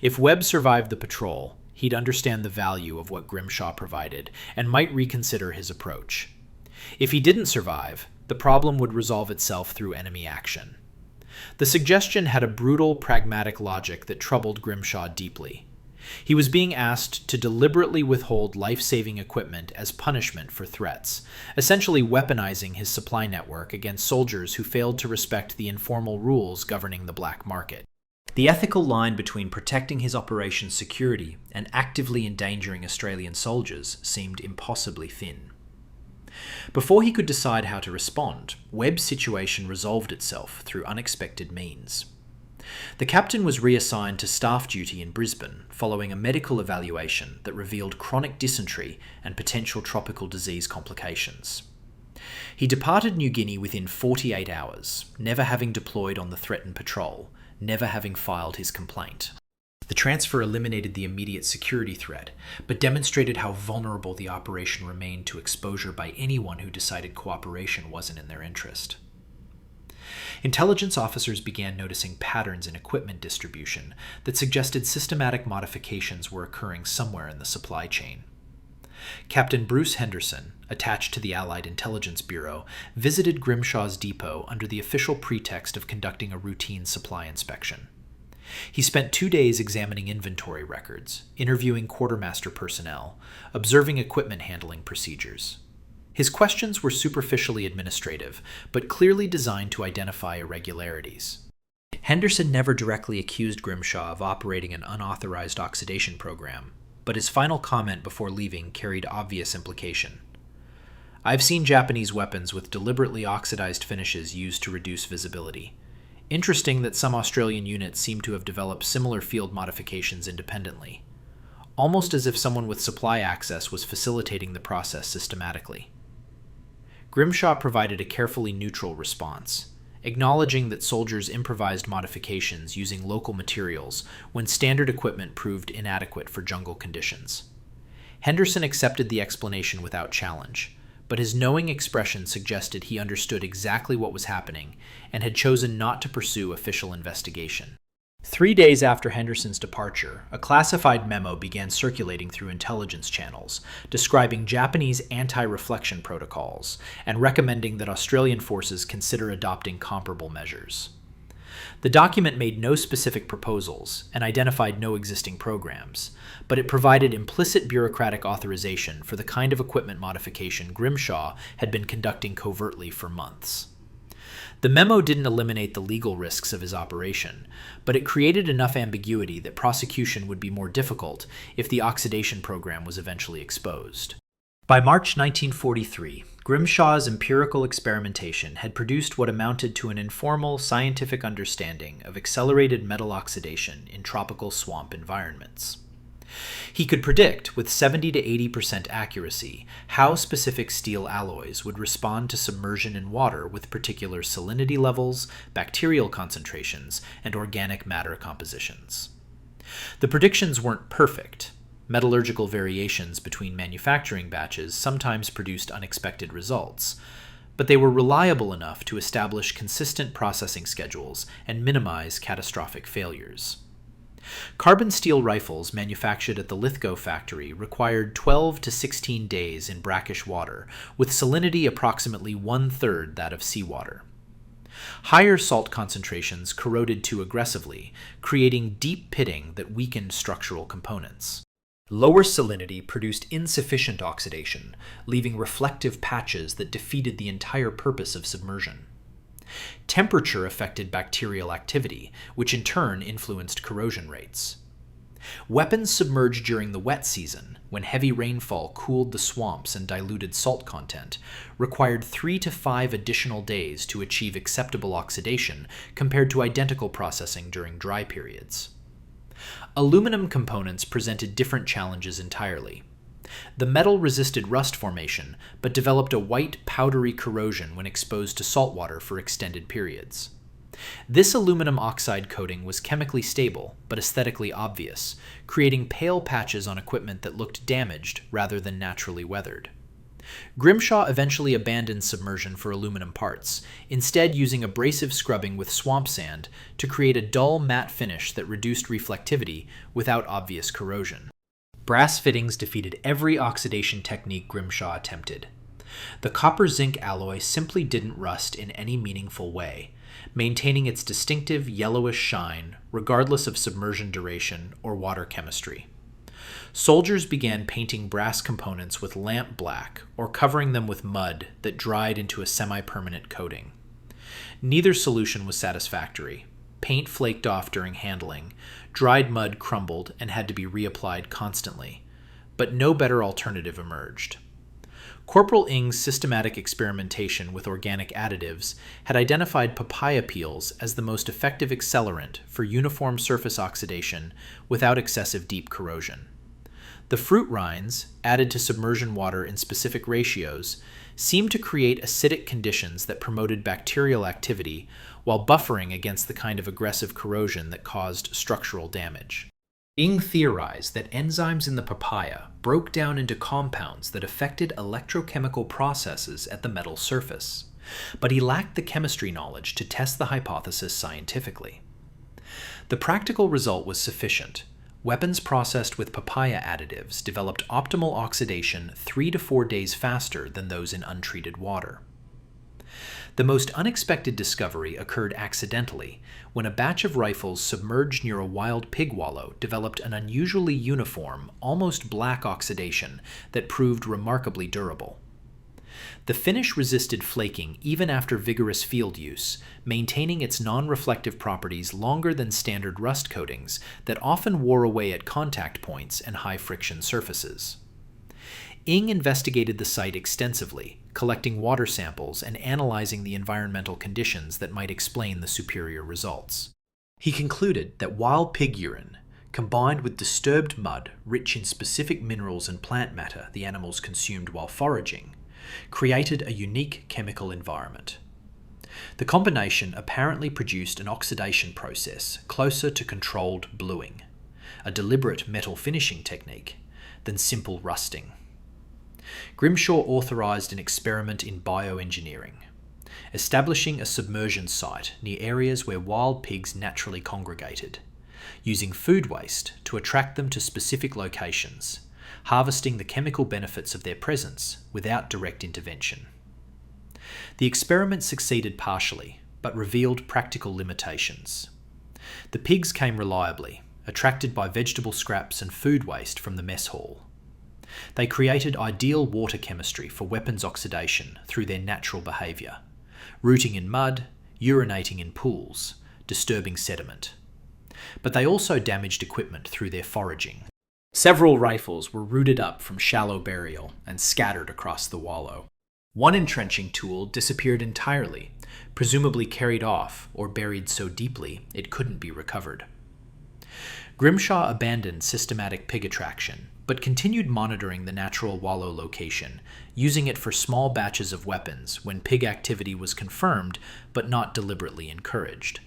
If Webb survived the patrol, he'd understand the value of what Grimshaw provided and might reconsider his approach. If he didn't survive, the problem would resolve itself through enemy action. The suggestion had a brutal, pragmatic logic that troubled Grimshaw deeply. He was being asked to deliberately withhold life-saving equipment as punishment for threats, essentially weaponizing his supply network against soldiers who failed to respect the informal rules governing the black market. The ethical line between protecting his operation's security and actively endangering Australian soldiers seemed impossibly thin. Before he could decide how to respond, Webb's situation resolved itself through unexpected means. The captain was reassigned to staff duty in Brisbane following a medical evaluation that revealed chronic dysentery and potential tropical disease complications. He departed New Guinea within 48 hours, never having deployed on the threatened patrol, never having filed his complaint. The transfer eliminated the immediate security threat, but demonstrated how vulnerable the operation remained to exposure by anyone who decided cooperation wasn't in their interest. Intelligence officers began noticing patterns in equipment distribution that suggested systematic modifications were occurring somewhere in the supply chain. Captain Bruce Henderson, attached to the Allied Intelligence Bureau, visited Grimshaw's depot under the official pretext of conducting a routine supply inspection. He spent 2 days examining inventory records, interviewing Quartermaster personnel, observing equipment handling procedures. His questions were superficially administrative, but clearly designed to identify irregularities. Henderson never directly accused Grimshaw of operating an unauthorized oxidation program, but his final comment before leaving carried obvious implication. I've seen Japanese weapons with deliberately oxidized finishes used to reduce visibility. Interesting that some Australian units seem to have developed similar field modifications independently, almost as if someone with supply access was facilitating the process systematically. Grimshaw provided a carefully neutral response, acknowledging that soldiers improvised modifications using local materials when standard equipment proved inadequate for jungle conditions. Henderson accepted the explanation without challenge, but his knowing expression suggested he understood exactly what was happening and had chosen not to pursue official investigation. 3 days after Henderson's departure, a classified memo began circulating through intelligence channels, describing Japanese anti-reflection protocols and recommending that Australian forces consider adopting comparable measures. The document made no specific proposals and identified no existing programs, but it provided implicit bureaucratic authorization for the kind of equipment modification Grimshaw had been conducting covertly for months. The memo didn't eliminate the legal risks of his operation, but it created enough ambiguity that prosecution would be more difficult if the oxidation program was eventually exposed. By March 1943, Grimshaw's empirical experimentation had produced what amounted to an informal scientific understanding of accelerated metal oxidation in tropical swamp environments. He could predict, with 70 to 80% accuracy, how specific steel alloys would respond to submersion in water with particular salinity levels, bacterial concentrations, and organic matter compositions. The predictions weren't perfect. Metallurgical variations between manufacturing batches sometimes produced unexpected results, but they were reliable enough to establish consistent processing schedules and minimize catastrophic failures. Carbon steel rifles manufactured at the Lithgow factory required 12 to 16 days in brackish water, with salinity approximately 1/3 that of seawater. Higher salt concentrations corroded too aggressively, creating deep pitting that weakened structural components. Lower salinity produced insufficient oxidation, leaving reflective patches that defeated the entire purpose of submersion. Temperature affected bacterial activity, which in turn influenced corrosion rates. Weapons submerged during the wet season, when heavy rainfall cooled the swamps and diluted salt content, required 3 to 5 additional days to achieve acceptable oxidation compared to identical processing during dry periods. Aluminum components presented different challenges entirely. The metal resisted rust formation, but developed a white, powdery corrosion when exposed to salt water for extended periods. This aluminum oxide coating was chemically stable, but aesthetically obvious, creating pale patches on equipment that looked damaged rather than naturally weathered. Grimshaw eventually abandoned submersion for aluminum parts, instead using abrasive scrubbing with swamp sand to create a dull matte finish that reduced reflectivity without obvious corrosion. Brass fittings defeated every oxidation technique Grimshaw attempted. The copper-zinc alloy simply didn't rust in any meaningful way, maintaining its distinctive yellowish shine regardless of submersion duration or water chemistry. Soldiers began painting brass components with lamp black or covering them with mud that dried into a semi-permanent coating. Neither solution was satisfactory. Paint flaked off during handling, dried mud crumbled and had to be reapplied constantly, but no better alternative emerged. Corporal Ing's systematic experimentation with organic additives had identified papaya peels as the most effective accelerant for uniform surface oxidation without excessive deep corrosion. The fruit rinds, added to submersion water in specific ratios, seemed to create acidic conditions that promoted bacterial activity while buffering against the kind of aggressive corrosion that caused structural damage. Ing theorized that enzymes in the papaya broke down into compounds that affected electrochemical processes at the metal surface, but he lacked the chemistry knowledge to test the hypothesis scientifically. The practical result was sufficient. Weapons processed with papaya additives developed optimal oxidation 3 to 4 days faster than those in untreated water. The most unexpected discovery occurred accidentally when a batch of rifles submerged near a wild pig wallow developed an unusually uniform, almost black oxidation that proved remarkably durable. The finish resisted flaking even after vigorous field use, maintaining its non-reflective properties longer than standard rust coatings that often wore away at contact points and high-friction surfaces. Ing investigated the site extensively, collecting water samples and analyzing the environmental conditions that might explain the superior results. He concluded that wild pig urine, combined with disturbed mud rich in specific minerals and plant matter the animals consumed while foraging, created a unique chemical environment. The combination apparently produced an oxidation process closer to controlled bluing, a deliberate metal finishing technique, than simple rusting. Grimshaw authorized an experiment in bioengineering, establishing a submersion site near areas where wild pigs naturally congregated, using food waste to attract them to specific locations, harvesting the chemical benefits of their presence without direct intervention. The experiment succeeded partially, but revealed practical limitations. The pigs came reliably, attracted by vegetable scraps and food waste from the mess hall. They created ideal water chemistry for weapons oxidation through their natural behaviour, rooting in mud, urinating in pools, disturbing sediment. But they also damaged equipment through their foraging. Several rifles were rooted up from shallow burial and scattered across the wallow. One entrenching tool disappeared entirely, presumably carried off or buried so deeply it couldn't be recovered. Grimshaw abandoned systematic pig attraction, but continued monitoring the natural wallow location, using it for small batches of weapons when pig activity was confirmed but not deliberately encouraged.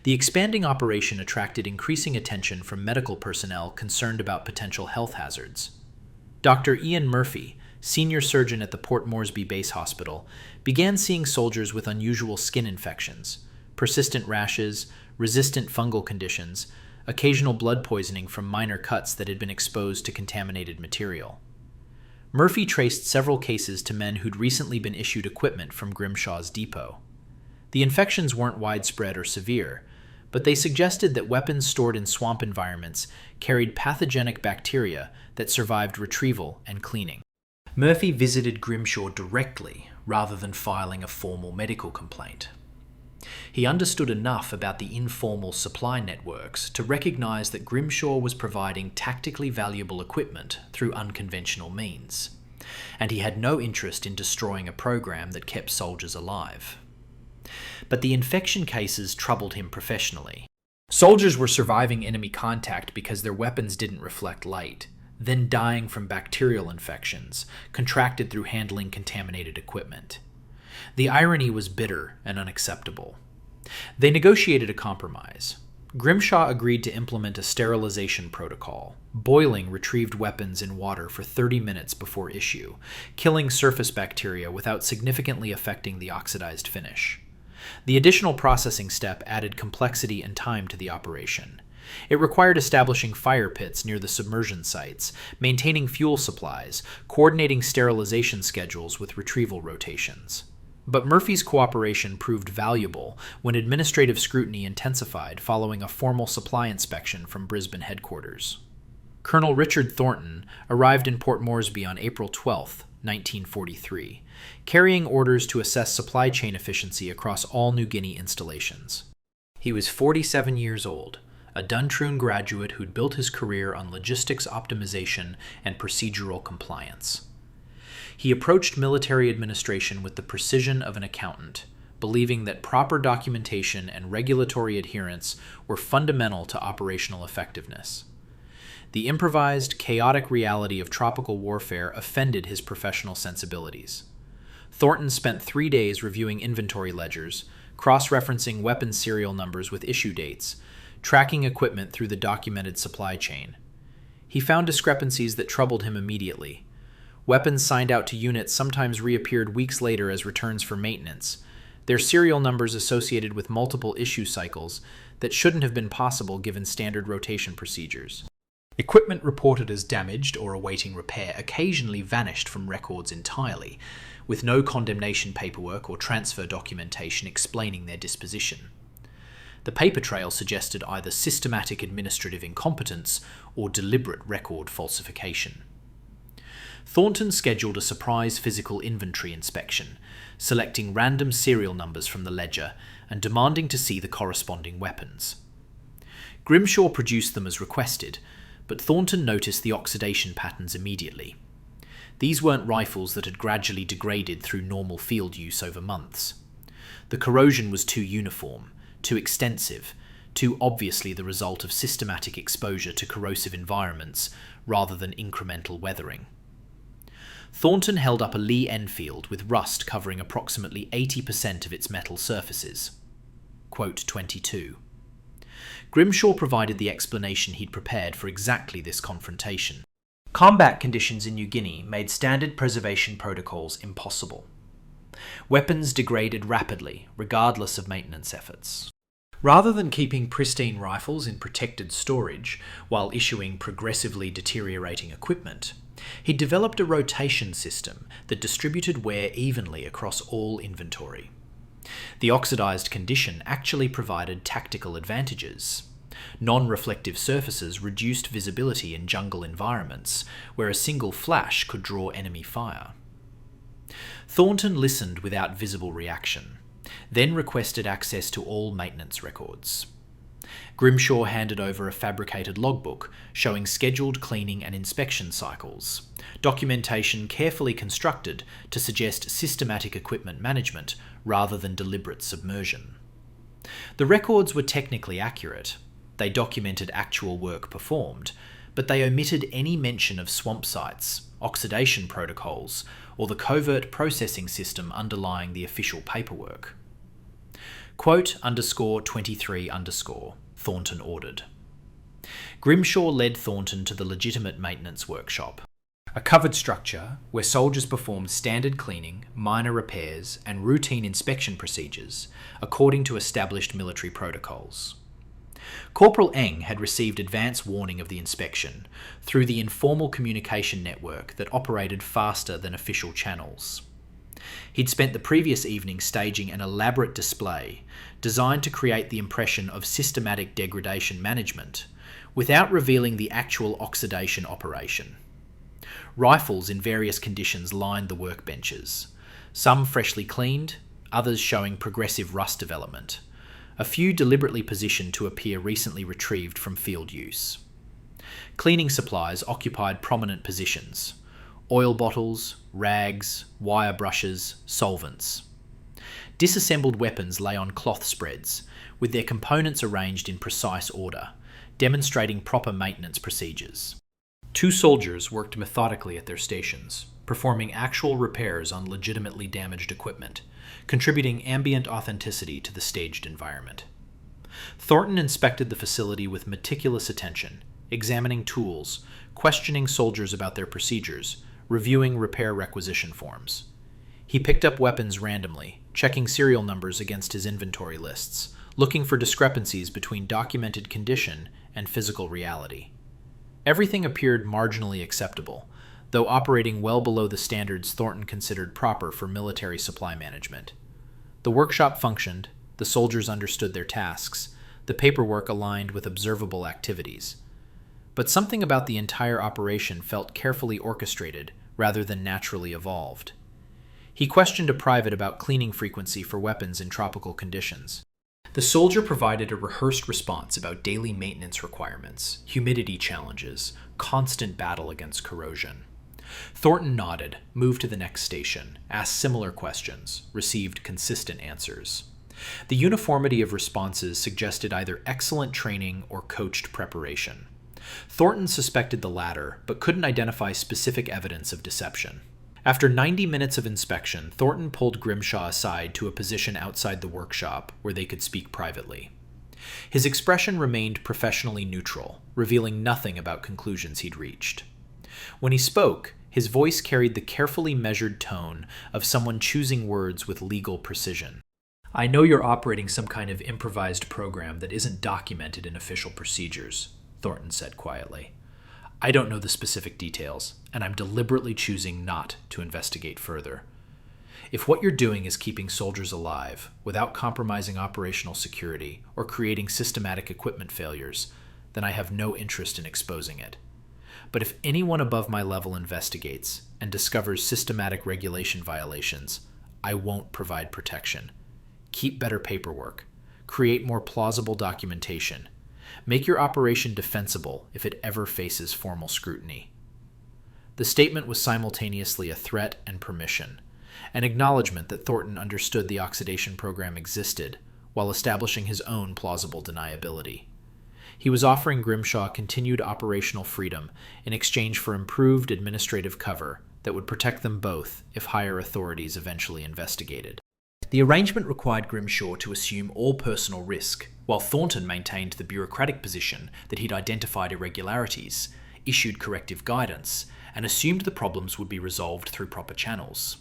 The expanding operation attracted increasing attention from medical personnel concerned about potential health hazards. Dr. Ian Murphy, senior surgeon at the Port Moresby Base Hospital, began seeing soldiers with unusual skin infections, persistent rashes, resistant fungal conditions, occasional blood poisoning from minor cuts that had been exposed to contaminated material. Murphy traced several cases to men who'd recently been issued equipment from Grimshaw's depot. The infections weren't widespread or severe, but they suggested that weapons stored in swamp environments carried pathogenic bacteria that survived retrieval and cleaning. Murphy visited Grimshaw directly rather than filing a formal medical complaint. He understood enough about the informal supply networks to recognize that Grimshaw was providing tactically valuable equipment through unconventional means, and he had no interest in destroying a program that kept soldiers alive. But the infection cases troubled him professionally. Soldiers were surviving enemy contact because their weapons didn't reflect light, then dying from bacterial infections, contracted through handling contaminated equipment. The irony was bitter and unacceptable. They negotiated a compromise. Grimshaw agreed to implement a sterilization protocol, boiling retrieved weapons in water for 30 minutes before issue, killing surface bacteria without significantly affecting the oxidized finish. The additional processing step added complexity and time to the operation. It required establishing fire pits near the submersion sites, maintaining fuel supplies, coordinating sterilization schedules with retrieval rotations. But Murphy's cooperation proved valuable when administrative scrutiny intensified following a formal supply inspection from Brisbane headquarters. Colonel Richard Thornton arrived in Port Moresby on April 12, 1943, carrying orders to assess supply chain efficiency across all New Guinea installations. He was 47 years old, a Duntroon graduate who'd built his career on logistics optimization and procedural compliance. He approached military administration with the precision of an accountant, believing that proper documentation and regulatory adherence were fundamental to operational effectiveness. The improvised, chaotic reality of tropical warfare offended his professional sensibilities. Thornton spent 3 days reviewing inventory ledgers, cross-referencing weapons serial numbers with issue dates, tracking equipment through the documented supply chain. He found discrepancies that troubled him immediately. Weapons signed out to units sometimes reappeared weeks later as returns for maintenance, their serial numbers associated with multiple issue cycles that shouldn't have been possible given standard rotation procedures. Equipment reported as damaged or awaiting repair occasionally vanished from records entirely, with no condemnation paperwork or transfer documentation explaining their disposition. The paper trail suggested either systematic administrative incompetence or deliberate record falsification. Thornton scheduled a surprise physical inventory inspection, selecting random serial numbers from the ledger and demanding to see the corresponding weapons. Grimshaw produced them as requested, but Thornton noticed the oxidation patterns immediately. These weren't rifles that had gradually degraded through normal field use over months. The corrosion was too uniform, too extensive, too obviously the result of systematic exposure to corrosive environments rather than incremental weathering. Thornton held up a Lee Enfield with rust covering approximately 80% of its metal surfaces. Quote 22. Grimshaw provided the explanation he'd prepared for exactly this confrontation. Combat conditions in New Guinea made standard preservation protocols impossible. Weapons degraded rapidly, regardless of maintenance efforts. Rather than keeping pristine rifles in protected storage while issuing progressively deteriorating equipment, he developed a rotation system that distributed wear evenly across all inventory. The oxidized condition actually provided tactical advantages. Non-reflective surfaces reduced visibility in jungle environments, where a single flash could draw enemy fire. Thornton listened without visible reaction, then requested access to all maintenance records. Grimshaw handed over a fabricated logbook showing scheduled cleaning and inspection cycles, documentation carefully constructed to suggest systematic equipment management rather than deliberate submersion. The records were technically accurate. They documented actual work performed, but they omitted any mention of swamp sites, oxidation protocols, or the covert processing system underlying the official paperwork. Quote _23_, Thornton ordered. Grimshaw led Thornton to the legitimate maintenance workshop, a covered structure where soldiers performed standard cleaning, minor repairs, and routine inspection procedures according to established military protocols. Corporal Ing had received advance warning of the inspection through the informal communication network that operated faster than official channels. He'd spent the previous evening staging an elaborate display designed to create the impression of systematic degradation management without revealing the actual oxidation operation. Rifles in various conditions lined the workbenches, some freshly cleaned, others showing progressive rust development, a few deliberately positioned to appear recently retrieved from field use. Cleaning supplies occupied prominent positions: oil bottles, rags, wire brushes, solvents. Disassembled weapons lay on cloth spreads, with their components arranged in precise order, demonstrating proper maintenance procedures. 2 soldiers worked methodically at their stations, performing actual repairs on legitimately damaged equipment, contributing ambient authenticity to the staged environment. Thornton inspected the facility with meticulous attention, examining tools, questioning soldiers about their procedures, reviewing repair requisition forms. He picked up weapons randomly, checking serial numbers against his inventory lists, looking for discrepancies between documented condition and physical reality. Everything appeared marginally acceptable, though operating well below the standards Thornton considered proper for military supply management. The workshop functioned, the soldiers understood their tasks, the paperwork aligned with observable activities. But something about the entire operation felt carefully orchestrated rather than naturally evolved. He questioned a private about cleaning frequency for weapons in tropical conditions. The soldier provided a rehearsed response about daily maintenance requirements, humidity challenges, constant battle against corrosion. Thornton nodded, moved to the next station, asked similar questions, received consistent answers. The uniformity of responses suggested either excellent training or coached preparation. Thornton suspected the latter, but couldn't identify specific evidence of deception. After 90 minutes of inspection, Thornton pulled Grimshaw aside to a position outside the workshop where they could speak privately. His expression remained professionally neutral, revealing nothing about conclusions he'd reached. When he spoke, his voice carried the carefully measured tone of someone choosing words with legal precision. "I know you're operating some kind of improvised program that isn't documented in official procedures," Thornton said quietly. "I don't know the specific details, and I'm deliberately choosing not to investigate further. If what you're doing is keeping soldiers alive, without compromising operational security or creating systematic equipment failures, then I have no interest in exposing it. But if anyone above my level investigates and discovers systematic regulation violations, I won't provide protection. Keep better paperwork. Create more plausible documentation. Make your operation defensible if it ever faces formal scrutiny." The statement was simultaneously a threat and permission, an acknowledgement that Thornton understood the oxidation program existed, while establishing his own plausible deniability. He was offering Grimshaw continued operational freedom in exchange for improved administrative cover that would protect them both if higher authorities eventually investigated. The arrangement required Grimshaw to assume all personal risk, while Thornton maintained the bureaucratic position that he'd identified irregularities, issued corrective guidance, and assumed the problems would be resolved through proper channels.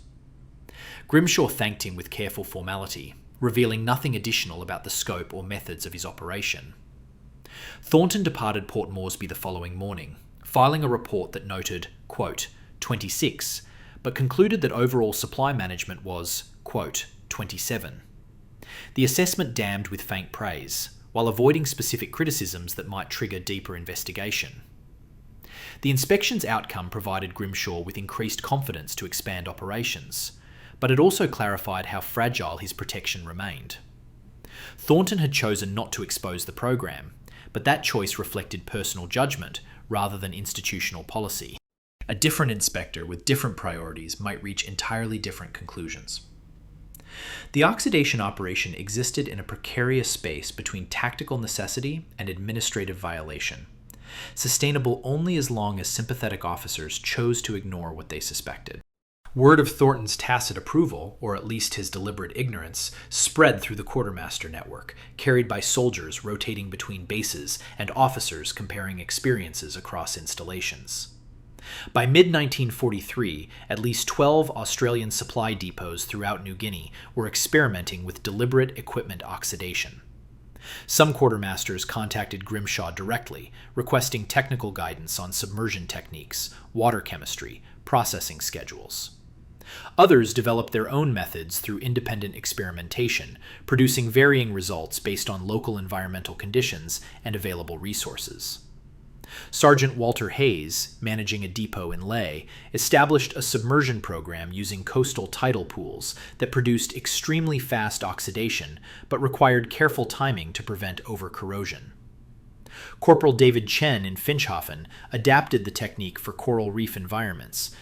Grimshaw thanked him with careful formality, revealing nothing additional about the scope or methods of his operation. Thornton departed Port Moresby the following morning, filing a report that noted, quote, 26, but concluded that overall supply management was, quote, 27. The assessment damned with faint praise, while avoiding specific criticisms that might trigger deeper investigation. The inspection's outcome provided Grimshaw with increased confidence to expand operations, but it also clarified how fragile his protection remained. Thornton had chosen not to expose the program, but that choice reflected personal judgment rather than institutional policy. A different inspector with different priorities might reach entirely different conclusions. The oxidation operation existed in a precarious space between tactical necessity and administrative violation, sustainable only as long as sympathetic officers chose to ignore what they suspected. Word of Thornton's tacit approval, or at least his deliberate ignorance, spread through the Quartermaster network, carried by soldiers rotating between bases and officers comparing experiences across installations. By mid-1943, at least 12 Australian supply depots throughout New Guinea were experimenting with deliberate equipment oxidation. Some quartermasters contacted Grimshaw directly, requesting technical guidance on submersion techniques, water chemistry, processing schedules. Others developed their own methods through independent experimentation, producing varying results based on local environmental conditions and available resources. Sergeant Walter Hayes, managing a depot in Leh, established a submersion program using coastal tidal pools that produced extremely fast oxidation but required careful timing to prevent over-corrosion. Corporal David Chen in Finchhofen adapted the technique for coral reef environments,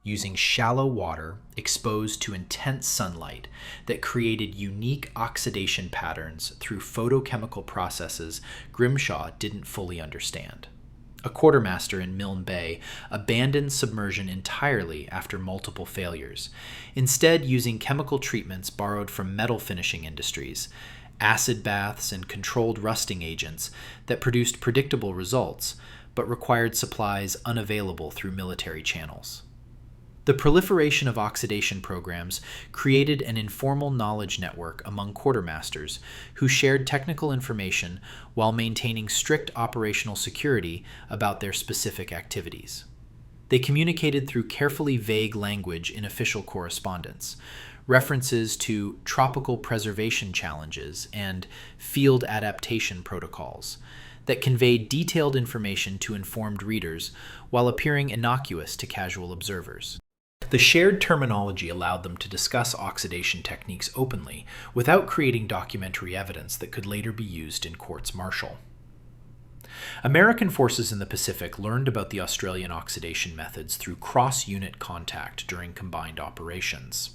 using shallow water exposed to intense sunlight that created unique oxidation patterns through photochemical processes Grimshaw didn't fully understand. A quartermaster in Milne Bay abandoned submersion entirely after multiple failures, instead using chemical treatments borrowed from metal finishing industries, acid baths and controlled rusting agents that produced predictable results, but required supplies unavailable through military channels. The proliferation of oxidation programs created an informal knowledge network among quartermasters who shared technical information while maintaining strict operational security about their specific activities. They communicated through carefully vague language in official correspondence, references to tropical preservation challenges and field adaptation protocols that conveyed detailed information to informed readers while appearing innocuous to casual observers. The shared terminology allowed them to discuss oxidation techniques openly without creating documentary evidence that could later be used in courts martial. American forces in the Pacific learned about the Australian oxidation methods through cross-unit contact during combined operations.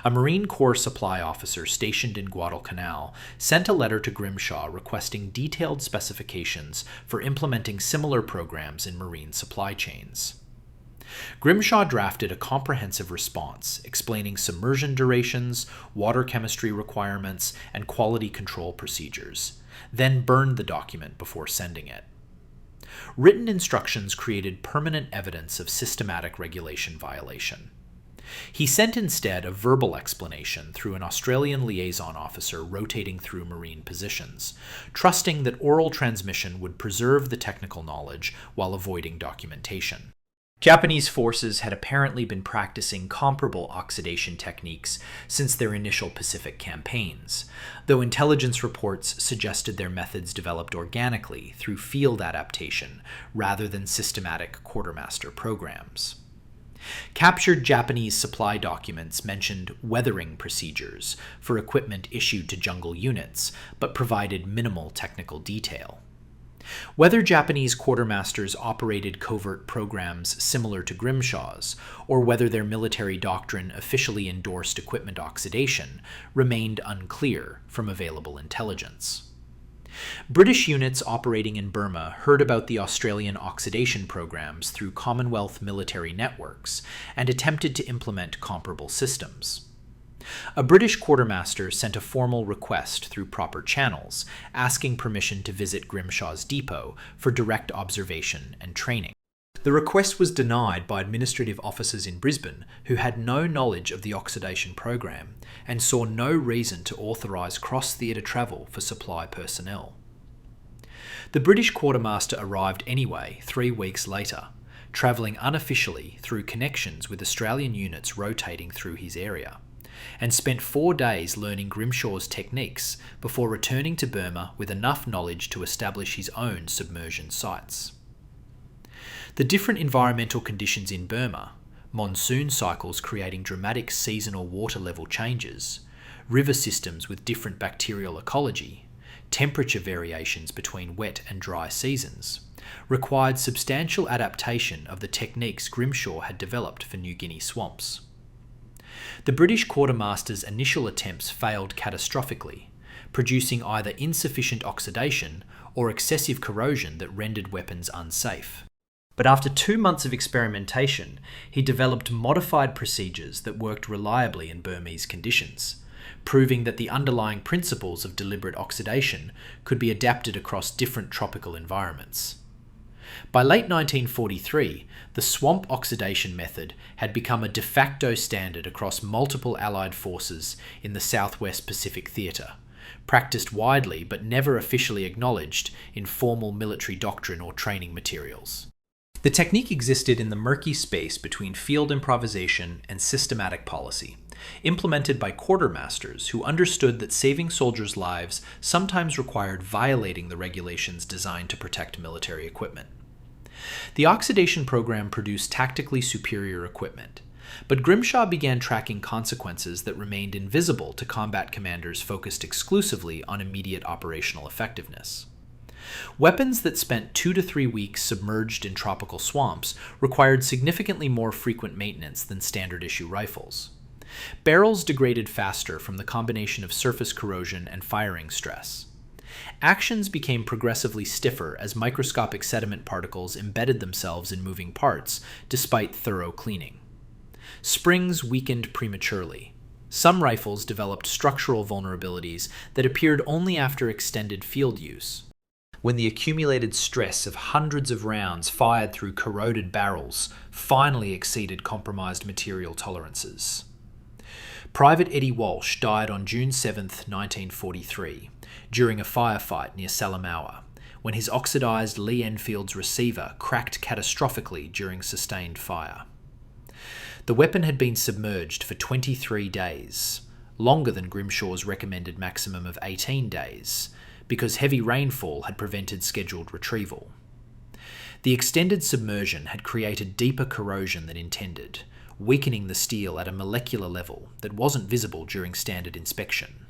A Marine Corps supply officer stationed in Guadalcanal sent a letter to Grimshaw requesting detailed specifications for implementing similar programs in Marine supply chains. Grimshaw drafted a comprehensive response explaining submersion durations, water chemistry requirements, and quality control procedures, then burned the document before sending it. Written instructions created permanent evidence of systematic regulation violation. He sent instead a verbal explanation through an Australian liaison officer rotating through Marine positions, trusting that oral transmission would preserve the technical knowledge while avoiding documentation. Japanese forces had apparently been practicing comparable oxidation techniques since their initial Pacific campaigns, though intelligence reports suggested their methods developed organically through field adaptation rather than systematic quartermaster programs. Captured Japanese supply documents mentioned weathering procedures for equipment issued to jungle units, but provided minimal technical detail. Whether Japanese quartermasters operated covert programs similar to Grimshaw's, or whether their military doctrine officially endorsed equipment oxidation, remained unclear from available intelligence. British units operating in Burma heard about the Australian oxidation programs through Commonwealth military networks and attempted to implement comparable systems. A British quartermaster sent a formal request through proper channels, asking permission to visit Grimshaw's depot for direct observation and training. The request was denied by administrative officers in Brisbane who had no knowledge of the oxidation program and saw no reason to authorise cross-theatre travel for supply personnel. The British quartermaster arrived anyway 3 weeks later, travelling unofficially through connections with Australian units rotating through his area, and spent 4 days learning Grimshaw's techniques before returning to Burma with enough knowledge to establish his own submersion sites. The different environmental conditions in Burma, monsoon cycles creating dramatic seasonal water level changes, river systems with different bacterial ecology, temperature variations between wet and dry seasons, required substantial adaptation of the techniques Grimshaw had developed for New Guinea swamps. The British quartermaster's initial attempts failed catastrophically, producing either insufficient oxidation or excessive corrosion that rendered weapons unsafe. But after 2 months of experimentation, he developed modified procedures that worked reliably in Burmese conditions, proving that the underlying principles of deliberate oxidation could be adapted across different tropical environments. By late 1943, the swamp oxidation method had become a de facto standard across multiple Allied forces in the Southwest Pacific Theatre, practiced widely but never officially acknowledged in formal military doctrine or training materials. The technique existed in the murky space between field improvisation and systematic policy, implemented by quartermasters who understood that saving soldiers' lives sometimes required violating the regulations designed to protect military equipment. The oxidation program produced tactically superior equipment, but Grimshaw began tracking consequences that remained invisible to combat commanders focused exclusively on immediate operational effectiveness. Weapons that spent 2 to 3 weeks submerged in tropical swamps required significantly more frequent maintenance than standard-issue rifles. Barrels degraded faster from the combination of surface corrosion and firing stress. Actions became progressively stiffer as microscopic sediment particles embedded themselves in moving parts, despite thorough cleaning. Springs weakened prematurely. Some rifles developed structural vulnerabilities that appeared only after extended field use, when the accumulated stress of hundreds of rounds fired through corroded barrels finally exceeded compromised material tolerances. Private Eddie Walsh died on June 7, 1943, during a firefight near Salamaua, when his oxidized Lee Enfield's receiver cracked catastrophically during sustained fire. The weapon had been submerged for 23 days, longer than Grimshaw's recommended maximum of 18 days, because heavy rainfall had prevented scheduled retrieval. The extended submersion had created deeper corrosion than intended, weakening the steel at a molecular level that wasn't visible during standard inspection.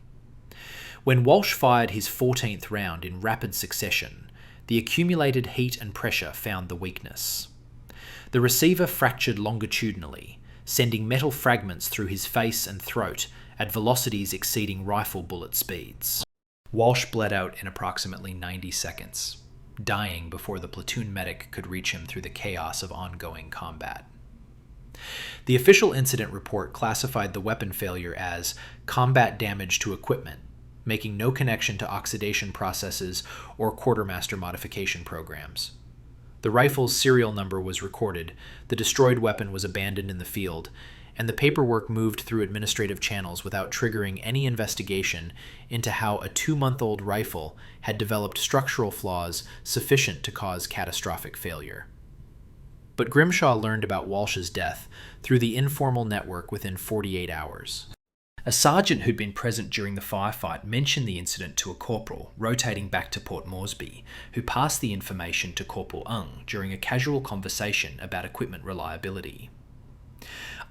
When Walsh fired his 14th round in rapid succession, the accumulated heat and pressure found the weakness. The receiver fractured longitudinally, sending metal fragments through his face and throat at velocities exceeding rifle bullet speeds. Walsh bled out in approximately 90 seconds, dying before the platoon medic could reach him through the chaos of ongoing combat. The official incident report classified the weapon failure as combat damage to equipment, making no connection to oxidation processes or quartermaster modification programs. The rifle's serial number was recorded, the destroyed weapon was abandoned in the field, and the paperwork moved through administrative channels without triggering any investigation into how a 2-month-old rifle had developed structural flaws sufficient to cause catastrophic failure. But Grimshaw learned about Walsh's death through the informal network within 48 hours. A sergeant who'd been present during the firefight mentioned the incident to a corporal rotating back to Port Moresby, who passed the information to Corporal Ing during a casual conversation about equipment reliability.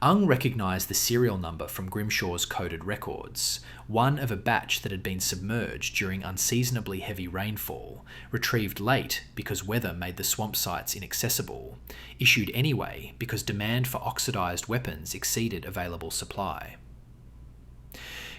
Ung recognised the serial number from Grimshaw's coded records, one of a batch that had been submerged during unseasonably heavy rainfall, retrieved late because weather made the swamp sites inaccessible, issued anyway because demand for oxidised weapons exceeded available supply.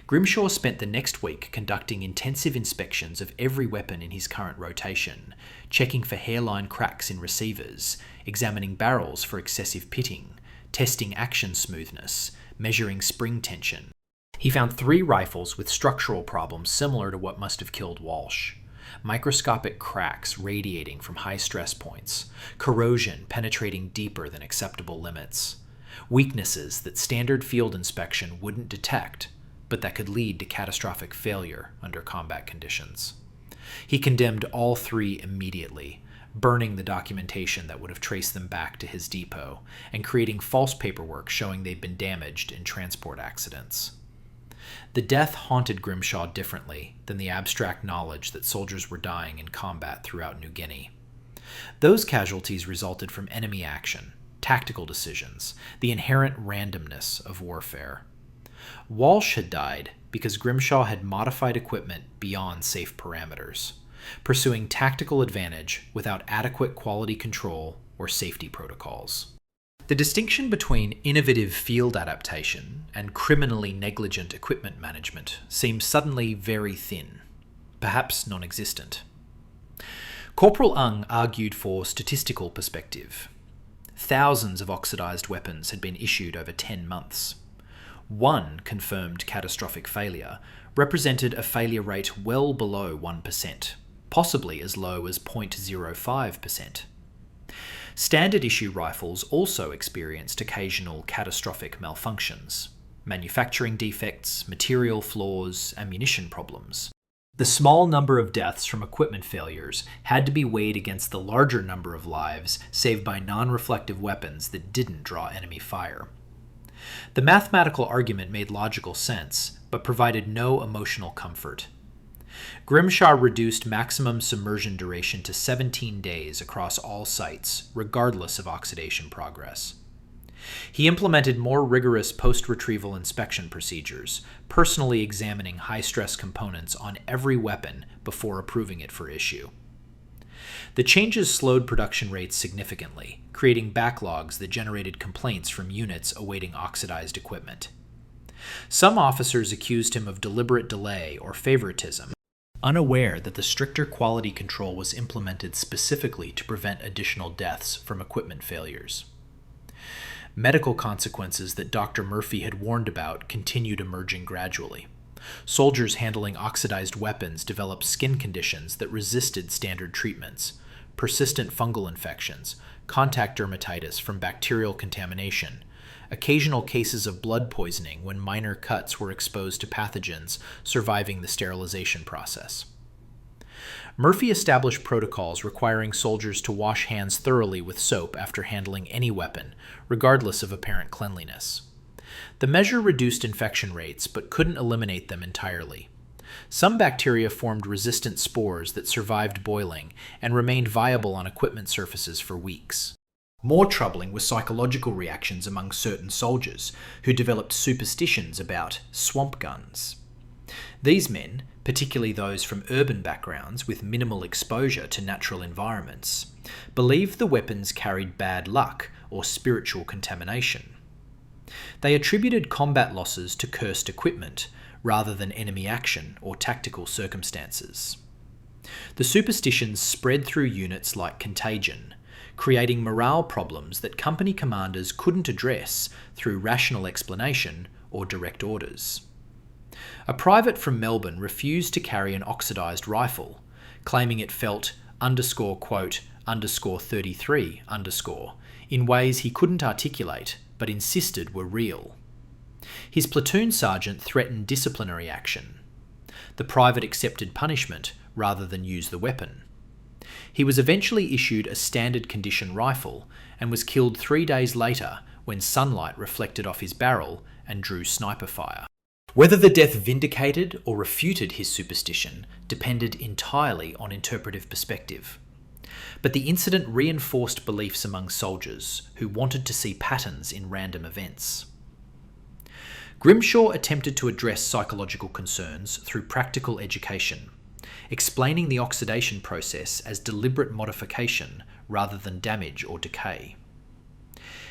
Grimshaw spent the next week conducting intensive inspections of every weapon in his current rotation, checking for hairline cracks in receivers, examining barrels for excessive pitting, testing action smoothness, measuring spring tension. He found 3 rifles with structural problems similar to what must have killed Walsh. Microscopic cracks radiating from high stress points, corrosion penetrating deeper than acceptable limits, weaknesses that standard field inspection wouldn't detect, but that could lead to catastrophic failure under combat conditions. He condemned all 3 immediately, burning the documentation that would have traced them back to his depot, and creating false paperwork showing they'd been damaged in transport accidents. The death haunted Grimshaw differently than the abstract knowledge that soldiers were dying in combat throughout New Guinea. Those casualties resulted from enemy action, tactical decisions, the inherent randomness of warfare. Walsh had died because Grimshaw had modified equipment beyond safe parameters, pursuing tactical advantage without adequate quality control or safety protocols. The distinction between innovative field adaptation and criminally negligent equipment management seems suddenly very thin, perhaps non-existent. Corporal Ing argued for statistical perspective. Thousands of oxidized weapons had been issued over 10 months. One confirmed catastrophic failure represented a failure rate well below 1%, possibly as low as 0.05%. Standard issue rifles also experienced occasional catastrophic malfunctions, manufacturing defects, material flaws, ammunition problems. The small number of deaths from equipment failures had to be weighed against the larger number of lives saved by non-reflective weapons that didn't draw enemy fire. The mathematical argument made logical sense, but provided no emotional comfort. Grimshaw reduced maximum submersion duration to 17 days across all sites, regardless of oxidation progress. He implemented more rigorous post-retrieval inspection procedures, personally examining high-stress components on every weapon before approving it for issue. The changes slowed production rates significantly, creating backlogs that generated complaints from units awaiting oxidized equipment. Some officers accused him of deliberate delay or favoritism, unaware that the stricter quality control was implemented specifically to prevent additional deaths from equipment failures. Medical consequences that Dr. Murphy had warned about continued emerging gradually. Soldiers handling oxidized weapons developed skin conditions that resisted standard treatments, persistent fungal infections, contact dermatitis from bacterial contamination, occasional cases of blood poisoning when minor cuts were exposed to pathogens surviving the sterilization process. Murphy established protocols requiring soldiers to wash hands thoroughly with soap after handling any weapon, regardless of apparent cleanliness. The measure reduced infection rates but couldn't eliminate them entirely. Some bacteria formed resistant spores that survived boiling and remained viable on equipment surfaces for weeks. More troubling were psychological reactions among certain soldiers who developed superstitions about swamp guns. These men, particularly those from urban backgrounds with minimal exposure to natural environments, believed the weapons carried bad luck or spiritual contamination. They attributed combat losses to cursed equipment rather than enemy action or tactical circumstances. The superstitions spread through units like contagion, creating morale problems that company commanders couldn't address through rational explanation or direct orders. A private from Melbourne refused to carry an oxidized rifle, claiming it felt _quote _33 in ways he couldn't articulate but insisted were real. His platoon sergeant threatened disciplinary action. The private accepted punishment rather than use the weapon. He was eventually issued a standard condition rifle and was killed 3 days later when sunlight reflected off his barrel and drew sniper fire. Whether the death vindicated or refuted his superstition depended entirely on interpretive perspective. But the incident reinforced beliefs among soldiers who wanted to see patterns in random events. Grimshaw attempted to address psychological concerns through practical education, explaining the oxidation process as deliberate modification rather than damage or decay.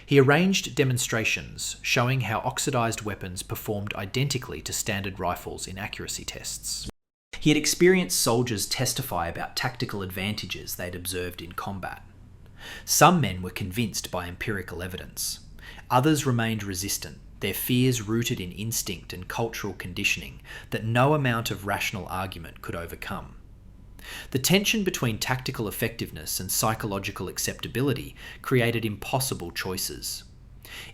He arranged demonstrations showing how oxidized weapons performed identically to standard rifles in accuracy tests. He had experienced soldiers testify about tactical advantages they'd observed in combat. Some men were convinced by empirical evidence. Others remained resistant, their fears rooted in instinct and cultural conditioning that no amount of rational argument could overcome. The tension between tactical effectiveness and psychological acceptability created impossible choices.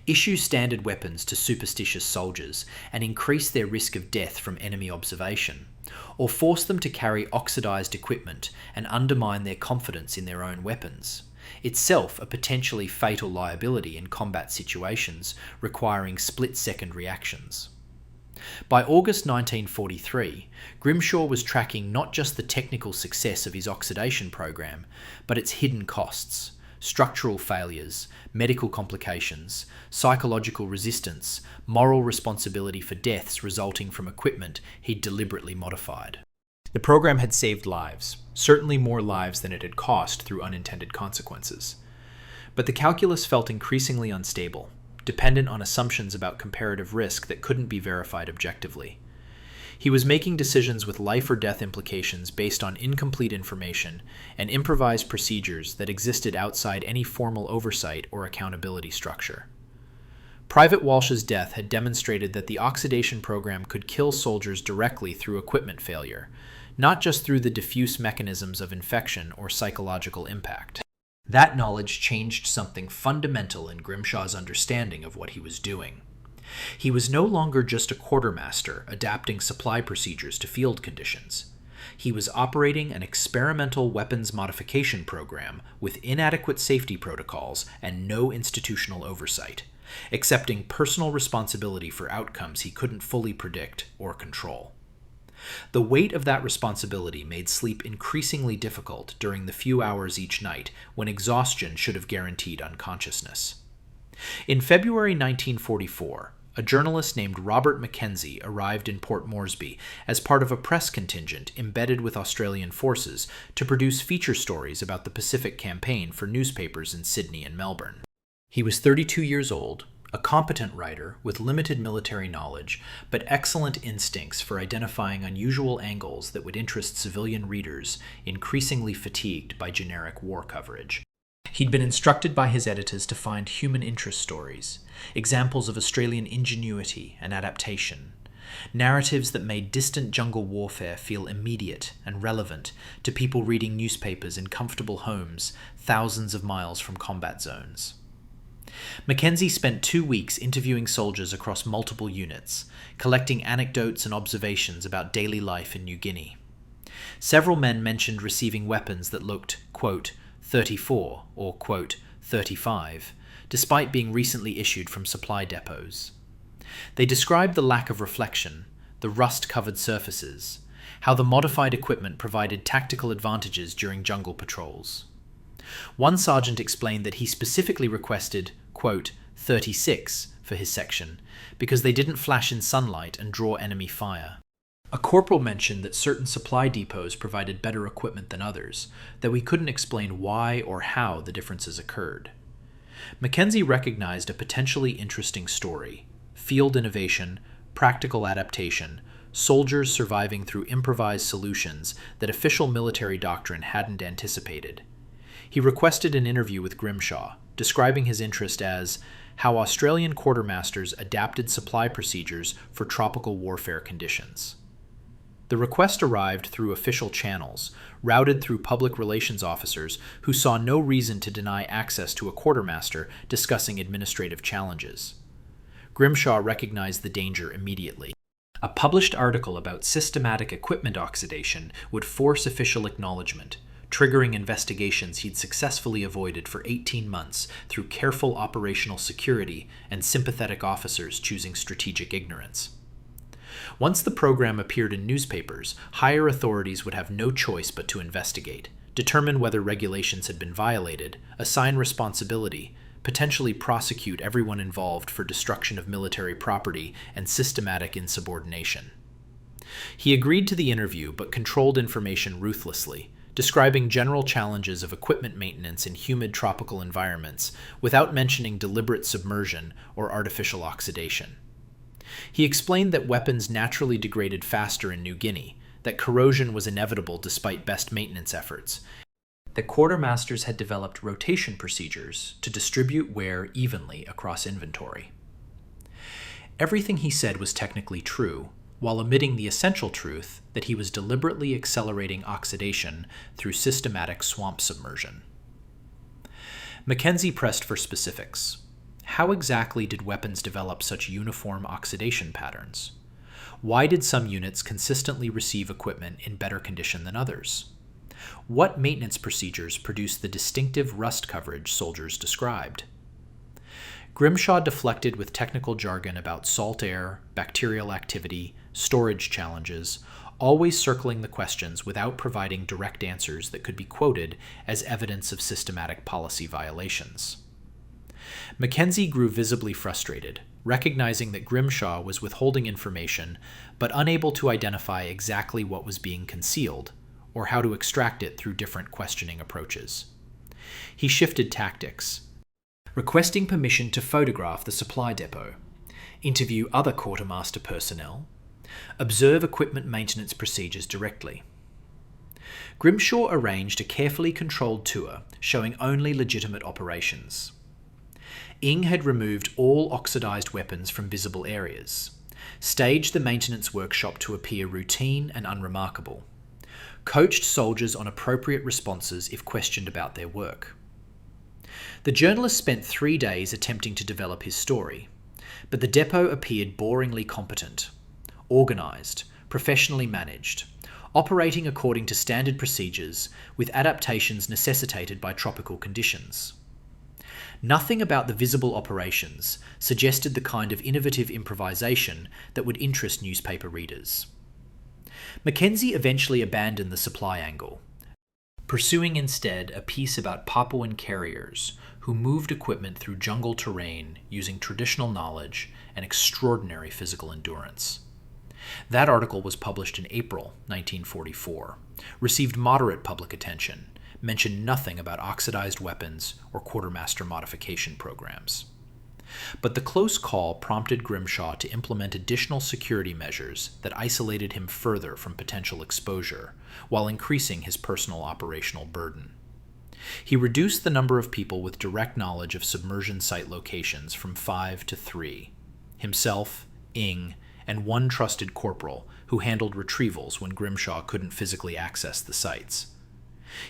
Issue standard weapons to superstitious soldiers and increase their risk of death from enemy observation, or force them to carry oxidized equipment and undermine their confidence in their own weapons, itself a potentially fatal liability in combat situations requiring split-second reactions. By August 1943, Grimshaw was tracking not just the technical success of his oxidation program, but its hidden costs, structural failures, medical complications, psychological resistance, moral responsibility for deaths resulting from equipment he'd deliberately modified. The program had saved lives, certainly more lives than it had cost through unintended consequences. But the calculus felt increasingly unstable, dependent on assumptions about comparative risk that couldn't be verified objectively. He was making decisions with life or death implications based on incomplete information and improvised procedures that existed outside any formal oversight or accountability structure. Private Walsh's death had demonstrated that the oxidation program could kill soldiers directly through equipment failure, not just through the diffuse mechanisms of infection or psychological impact. That knowledge changed something fundamental in Grimshaw's understanding of what he was doing. He was no longer just a quartermaster adapting supply procedures to field conditions. He was operating an experimental weapons modification program with inadequate safety protocols and no institutional oversight, accepting personal responsibility for outcomes he couldn't fully predict or control. The weight of that responsibility made sleep increasingly difficult during the few hours each night when exhaustion should have guaranteed unconsciousness. In February 1944, a journalist named Robert Mackenzie arrived in Port Moresby as part of a press contingent embedded with Australian forces to produce feature stories about the Pacific Campaign for newspapers in Sydney and Melbourne. He was 32 years old, a competent writer with limited military knowledge, but excellent instincts for identifying unusual angles that would interest civilian readers increasingly fatigued by generic war coverage. He'd been instructed by his editors to find human interest stories, examples of Australian ingenuity and adaptation, narratives that made distant jungle warfare feel immediate and relevant to people reading newspapers in comfortable homes thousands of miles from combat zones. Mackenzie spent 2 weeks interviewing soldiers across multiple units, collecting anecdotes and observations about daily life in New Guinea. Several men mentioned receiving weapons that looked, quote, 34 or, quote, 35, despite being recently issued from supply depots. They described the lack of reflection, the rust-covered surfaces, how the modified equipment provided tactical advantages during jungle patrols. One sergeant explained that he specifically requested, quote, 36 for his section, because they didn't flash in sunlight and draw enemy fire. A corporal mentioned that certain supply depots provided better equipment than others, that we couldn't explain why or how the differences occurred. Mackenzie recognized a potentially interesting story: field innovation, practical adaptation, soldiers surviving through improvised solutions that official military doctrine hadn't anticipated. He requested an interview with Grimshaw, describing his interest as how Australian quartermasters adapted supply procedures for tropical warfare conditions. The request arrived through official channels, routed through public relations officers who saw no reason to deny access to a quartermaster discussing administrative challenges. Grimshaw recognized the danger immediately. A published article about systematic equipment oxidation would force official acknowledgement, triggering investigations he'd successfully avoided for 18 months through careful operational security and sympathetic officers choosing strategic ignorance. Once the program appeared in newspapers, higher authorities would have no choice but to investigate, determine whether regulations had been violated, assign responsibility, potentially prosecute everyone involved for destruction of military property and systematic insubordination. He agreed to the interview but controlled information ruthlessly, describing general challenges of equipment maintenance in humid tropical environments without mentioning deliberate submersion or artificial oxidation. He explained that weapons naturally degraded faster in New Guinea, that corrosion was inevitable despite best maintenance efforts, that quartermasters had developed rotation procedures to distribute wear evenly across inventory. Everything he said was technically true, while omitting the essential truth that he was deliberately accelerating oxidation through systematic swamp submersion. Mackenzie pressed for specifics. How exactly did weapons develop such uniform oxidation patterns? Why did some units consistently receive equipment in better condition than others? What maintenance procedures produced the distinctive rust coverage soldiers described? Grimshaw deflected with technical jargon about salt air, bacterial activity, storage challenges, always circling the questions without providing direct answers that could be quoted as evidence of systematic policy violations. Mackenzie grew visibly frustrated, recognizing that Grimshaw was withholding information but unable to identify exactly what was being concealed, or how to extract it through different questioning approaches. He shifted tactics, requesting permission to photograph the supply depot, interview other quartermaster personnel, observe equipment maintenance procedures directly. Grimshaw arranged a carefully controlled tour showing only legitimate operations. Ing had removed all oxidized weapons from visible areas, staged the maintenance workshop to appear routine and unremarkable, coached soldiers on appropriate responses if questioned about their work. The journalist spent 3 days attempting to develop his story, but the depot appeared boringly competent, organized, professionally managed, operating according to standard procedures with adaptations necessitated by tropical conditions. Nothing about the visible operations suggested the kind of innovative improvisation that would interest newspaper readers. Mackenzie eventually abandoned the supply angle, pursuing instead a piece about Papuan carriers who moved equipment through jungle terrain using traditional knowledge and extraordinary physical endurance. That article was published in April 1944, received moderate public attention, mentioned nothing about oxidized weapons or quartermaster modification programs. But the close call prompted Grimshaw to implement additional security measures that isolated him further from potential exposure, while increasing his personal operational burden. He reduced the number of people with direct knowledge of submersion site locations from 5 to 3, himself, Ing, and one trusted corporal who handled retrievals when Grimshaw couldn't physically access the sites.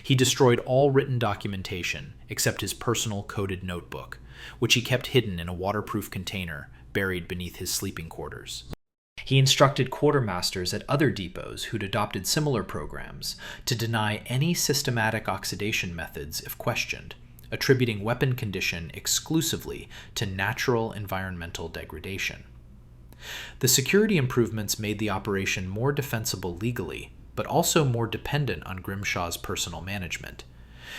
He destroyed all written documentation except his personal coded notebook, which he kept hidden in a waterproof container buried beneath his sleeping quarters. He instructed quartermasters at other depots who'd adopted similar programs to deny any systematic oxidation methods if questioned, attributing weapon condition exclusively to natural environmental degradation. The security improvements made the operation more defensible legally, but also more dependent on Grimshaw's personal management.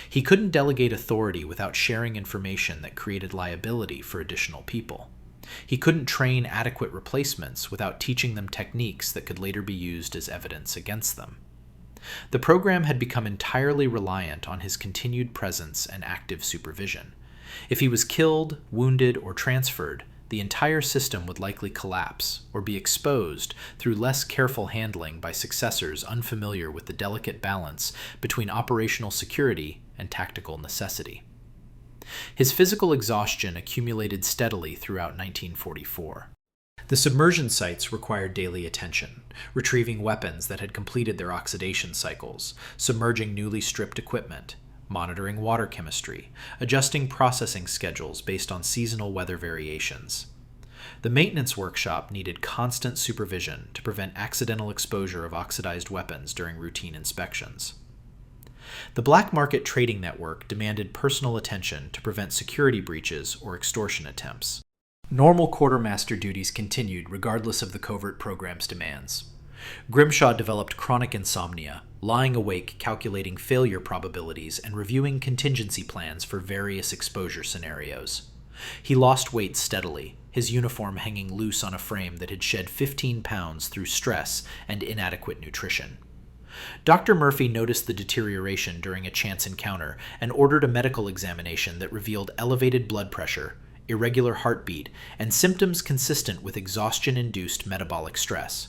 He couldn't delegate authority without sharing information that created liability for additional people. He couldn't train adequate replacements without teaching them techniques that could later be used as evidence against them. The program had become entirely reliant on his continued presence and active supervision. If he was killed, wounded, or transferred, the entire system would likely collapse or be exposed through less careful handling by successors unfamiliar with the delicate balance between operational security and tactical necessity. His physical exhaustion accumulated steadily throughout 1944. The submersion sites required daily attention, retrieving weapons that had completed their oxidation cycles, submerging newly stripped equipment, monitoring water chemistry, adjusting processing schedules based on seasonal weather variations. The maintenance workshop needed constant supervision to prevent accidental exposure of oxidized weapons during routine inspections. The black market trading network demanded personal attention to prevent security breaches or extortion attempts. Normal quartermaster duties continued regardless of the covert program's demands. Grimshaw developed chronic insomnia, lying awake calculating failure probabilities and reviewing contingency plans for various exposure scenarios. He lost weight steadily, his uniform hanging loose on a frame that had shed 15 pounds through stress and inadequate nutrition. Dr. Murphy noticed the deterioration during a chance encounter and ordered a medical examination that revealed elevated blood pressure, irregular heartbeat, and symptoms consistent with exhaustion-induced metabolic stress.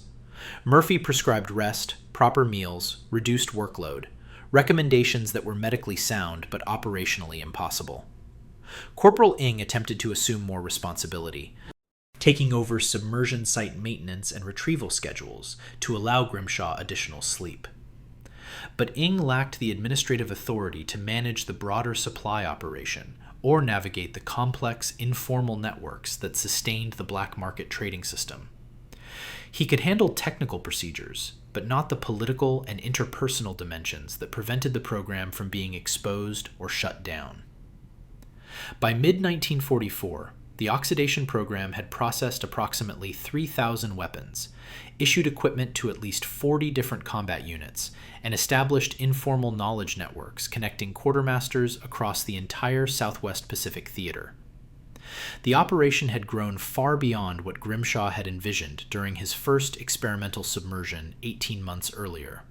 Murphy prescribed rest, proper meals, reduced workload, recommendations that were medically sound but operationally impossible. Corporal Ing attempted to assume more responsibility, taking over submersion site maintenance and retrieval schedules to allow Grimshaw additional sleep. But Ing lacked the administrative authority to manage the broader supply operation or navigate the complex, informal networks that sustained the black market trading system. He could handle technical procedures, but not the political and interpersonal dimensions that prevented the program from being exposed or shut down. By mid-1944, the oxidation program had processed approximately 3,000 weapons, issued equipment to at least 40 different combat units, and established informal knowledge networks connecting quartermasters across the entire Southwest Pacific Theater. The operation had grown far beyond what Grimshaw had envisioned during his first experimental submersion 18 months earlier.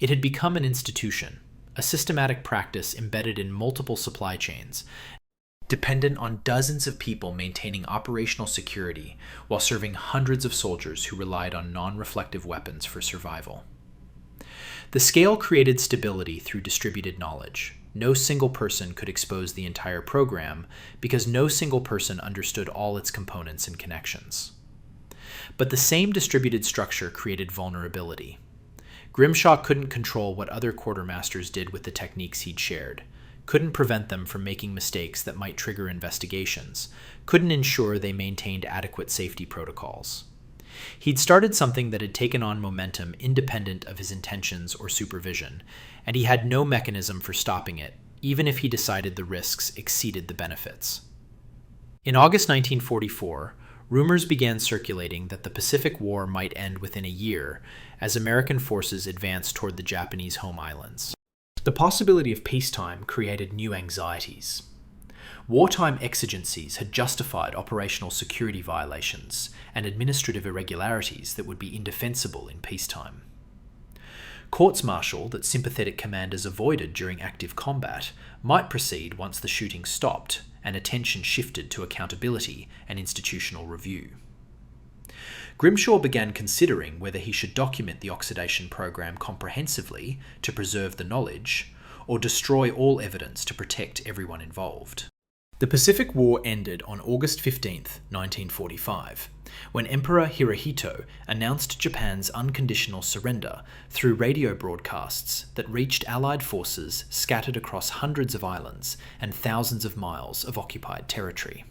It had become an institution, a systematic practice embedded in multiple supply chains, dependent on dozens of people maintaining operational security while serving hundreds of soldiers who relied on non-reflective weapons for survival. The scale created stability through distributed knowledge. No single person could expose the entire program because no single person understood all its components and connections. But the same distributed structure created vulnerability. Grimshaw couldn't control what other quartermasters did with the techniques he'd shared, couldn't prevent them from making mistakes that might trigger investigations, couldn't ensure they maintained adequate safety protocols. He'd started something that had taken on momentum independent of his intentions or supervision, and he had no mechanism for stopping it, even if he decided the risks exceeded the benefits. In August 1944, rumors began circulating that the Pacific War might end within a year as American forces advanced toward the Japanese home islands. The possibility of peacetime created new anxieties. Wartime exigencies had justified operational security violations and administrative irregularities that would be indefensible in peacetime. Courts-martial that sympathetic commanders avoided during active combat might proceed once the shooting stopped and attention shifted to accountability and institutional review. Grimshaw began considering whether he should document the oxidation program comprehensively to preserve the knowledge, or destroy all evidence to protect everyone involved. The Pacific War ended on August 15, 1945, when Emperor Hirohito announced Japan's unconditional surrender through radio broadcasts that reached Allied forces scattered across hundreds of islands and thousands of miles of occupied territory.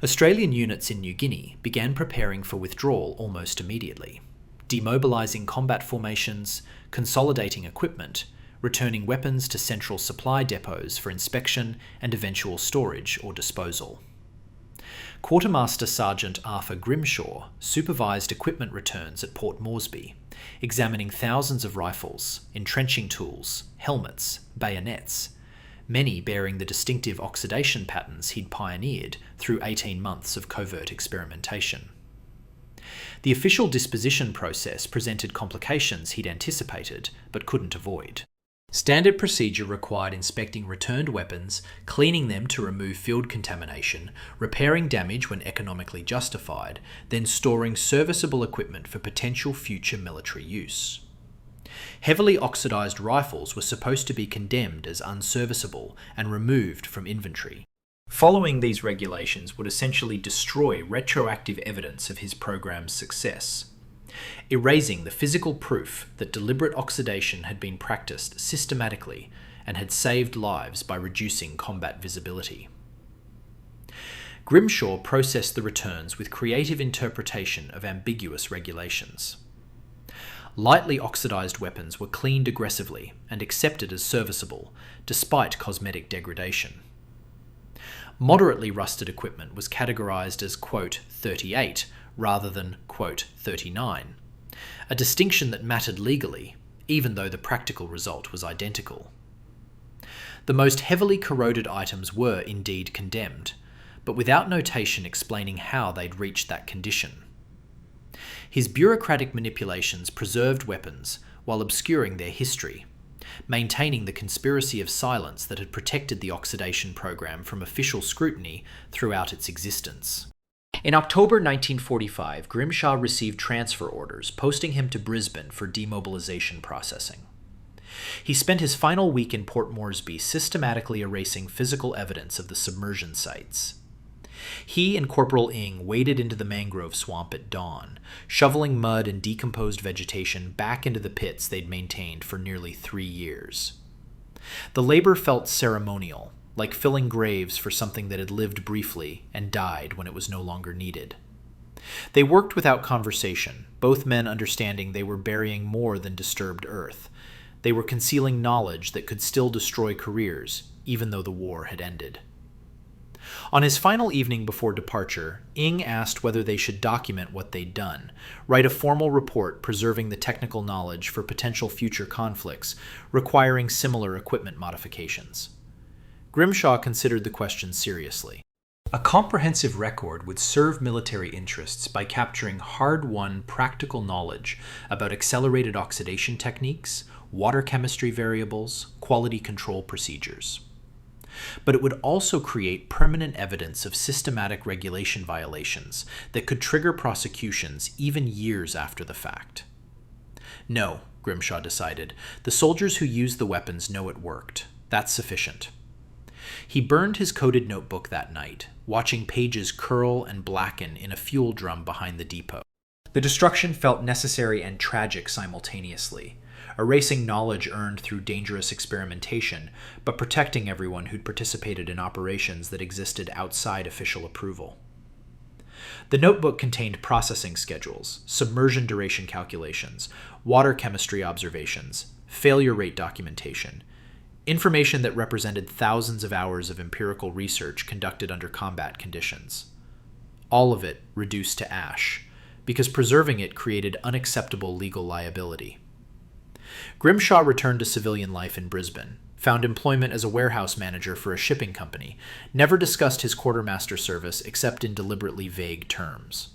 Australian units in New Guinea began preparing for withdrawal almost immediately, demobilising combat formations, consolidating equipment, returning weapons to central supply depots for inspection and eventual storage or disposal. Quartermaster Sergeant Arthur Grimshaw supervised equipment returns at Port Moresby, examining thousands of rifles, entrenching tools, helmets, bayonets, many bearing the distinctive oxidation patterns he'd pioneered through 18 months of covert experimentation. The official disposition process presented complications he'd anticipated but couldn't avoid. Standard procedure required inspecting returned weapons, cleaning them to remove field contamination, repairing damage when economically justified, then storing serviceable equipment for potential future military use. Heavily oxidized rifles were supposed to be condemned as unserviceable and removed from inventory. Following these regulations would essentially destroy retroactive evidence of his program's success, erasing the physical proof that deliberate oxidation had been practiced systematically and had saved lives by reducing combat visibility. Grimshaw processed the returns with creative interpretation of ambiguous regulations. Lightly oxidized weapons were cleaned aggressively and accepted as serviceable, despite cosmetic degradation. Moderately rusted equipment was categorized as, quote, 38 rather than, quote, 39, a distinction that mattered legally, even though the practical result was identical. The most heavily corroded items were indeed condemned, but without notation explaining how they'd reached that condition. His bureaucratic manipulations preserved weapons while obscuring their history, maintaining the conspiracy of silence that had protected the oxidation program from official scrutiny throughout its existence. In October 1945, Grimshaw received transfer orders posting him to Brisbane for demobilization processing. He spent his final week in Port Moresby systematically erasing physical evidence of the submersion sites. He and Corporal Ing waded into the mangrove swamp at dawn, shoveling mud and decomposed vegetation back into the pits they'd maintained for nearly 3 years. The labor felt ceremonial, like filling graves for something that had lived briefly and died when it was no longer needed. They worked without conversation, both men understanding they were burying more than disturbed earth. They were concealing knowledge that could still destroy careers, even though the war had ended. On his final evening before departure, Ing asked whether they should document what they'd done, write a formal report preserving the technical knowledge for potential future conflicts requiring similar equipment modifications. Grimshaw considered the question seriously. A comprehensive record would serve military interests by capturing hard-won practical knowledge about accelerated oxidation techniques, water chemistry variables, quality control procedures. But it would also create permanent evidence of systematic regulation violations that could trigger prosecutions even years after the fact. No, Grimshaw decided, the soldiers who used the weapons know it worked. That's sufficient. He burned his coded notebook that night, watching pages curl and blacken in a fuel drum behind the depot. The destruction felt necessary and tragic simultaneously, erasing knowledge earned through dangerous experimentation, but protecting everyone who'd participated in operations that existed outside official approval. The notebook contained processing schedules, submersion duration calculations, water chemistry observations, failure rate documentation, information that represented thousands of hours of empirical research conducted under combat conditions. All of it reduced to ash, because preserving it created unacceptable legal liability. Grimshaw returned to civilian life in Brisbane, found employment as a warehouse manager for a shipping company, never discussed his quartermaster service except in deliberately vague terms.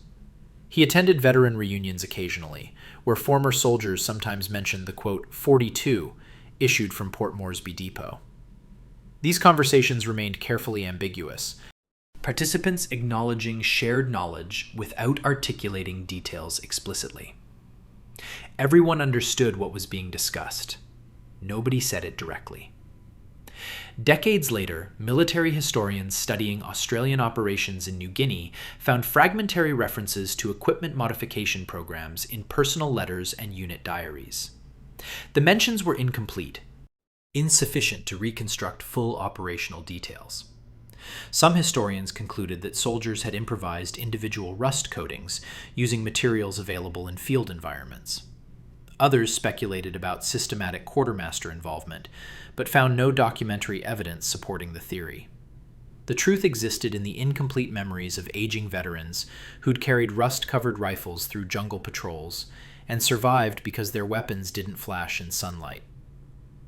He attended veteran reunions occasionally, where former soldiers sometimes mentioned the, quote, 42 issued from Port Moresby Depot. These conversations remained carefully ambiguous, participants acknowledging shared knowledge without articulating details explicitly. Everyone understood what was being discussed. Nobody said it directly. Decades later, military historians studying Australian operations in New Guinea found fragmentary references to equipment modification programs in personal letters and unit diaries. The mentions were incomplete, insufficient to reconstruct full operational details. Some historians concluded that soldiers had improvised individual rust coatings using materials available in field environments. Others speculated about systematic Quartermaster involvement, but found no documentary evidence supporting the theory. The truth existed in the incomplete memories of aging veterans who'd carried rust-covered rifles through jungle patrols and survived because their weapons didn't flash in sunlight.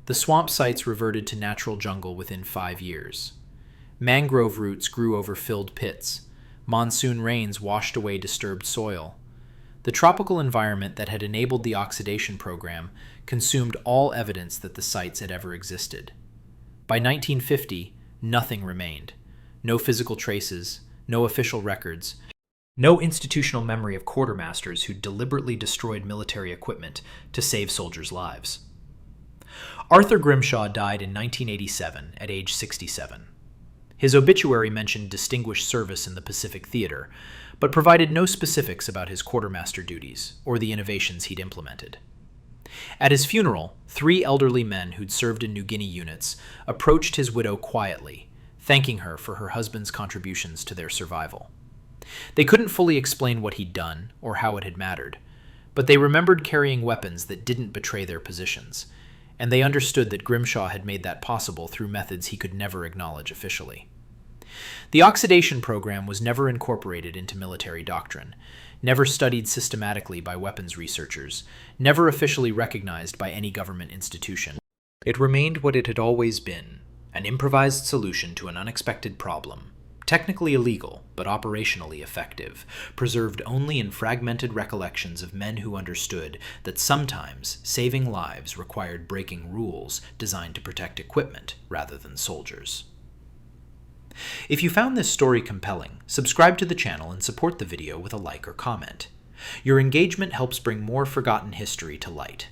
The swamp sites reverted to natural jungle within 5 years. Mangrove roots grew over filled pits. Monsoon rains washed away disturbed soil. The tropical environment that had enabled the oxidation program consumed all evidence that the sites had ever existed. By 1950, nothing remained. No physical traces, no official records, no institutional memory of quartermasters who deliberately destroyed military equipment to save soldiers' lives. Arthur Grimshaw died in 1987 at age 67. His obituary mentioned distinguished service in the Pacific Theater, but provided no specifics about his quartermaster duties or the innovations he'd implemented. At his funeral, 3 elderly men who'd served in New Guinea units approached his widow quietly, thanking her for her husband's contributions to their survival. They couldn't fully explain what he'd done or how it had mattered, but they remembered carrying weapons that didn't betray their positions, and they understood that Grimshaw had made that possible through methods he could never acknowledge officially. The oxidation program was never incorporated into military doctrine, never studied systematically by weapons researchers, never officially recognized by any government institution. It remained what it had always been, an improvised solution to an unexpected problem, technically illegal but operationally effective, preserved only in fragmented recollections of men who understood that sometimes saving lives required breaking rules designed to protect equipment rather than soldiers. If you found this story compelling, subscribe to the channel and support the video with a like or comment. Your engagement helps bring more forgotten history to light.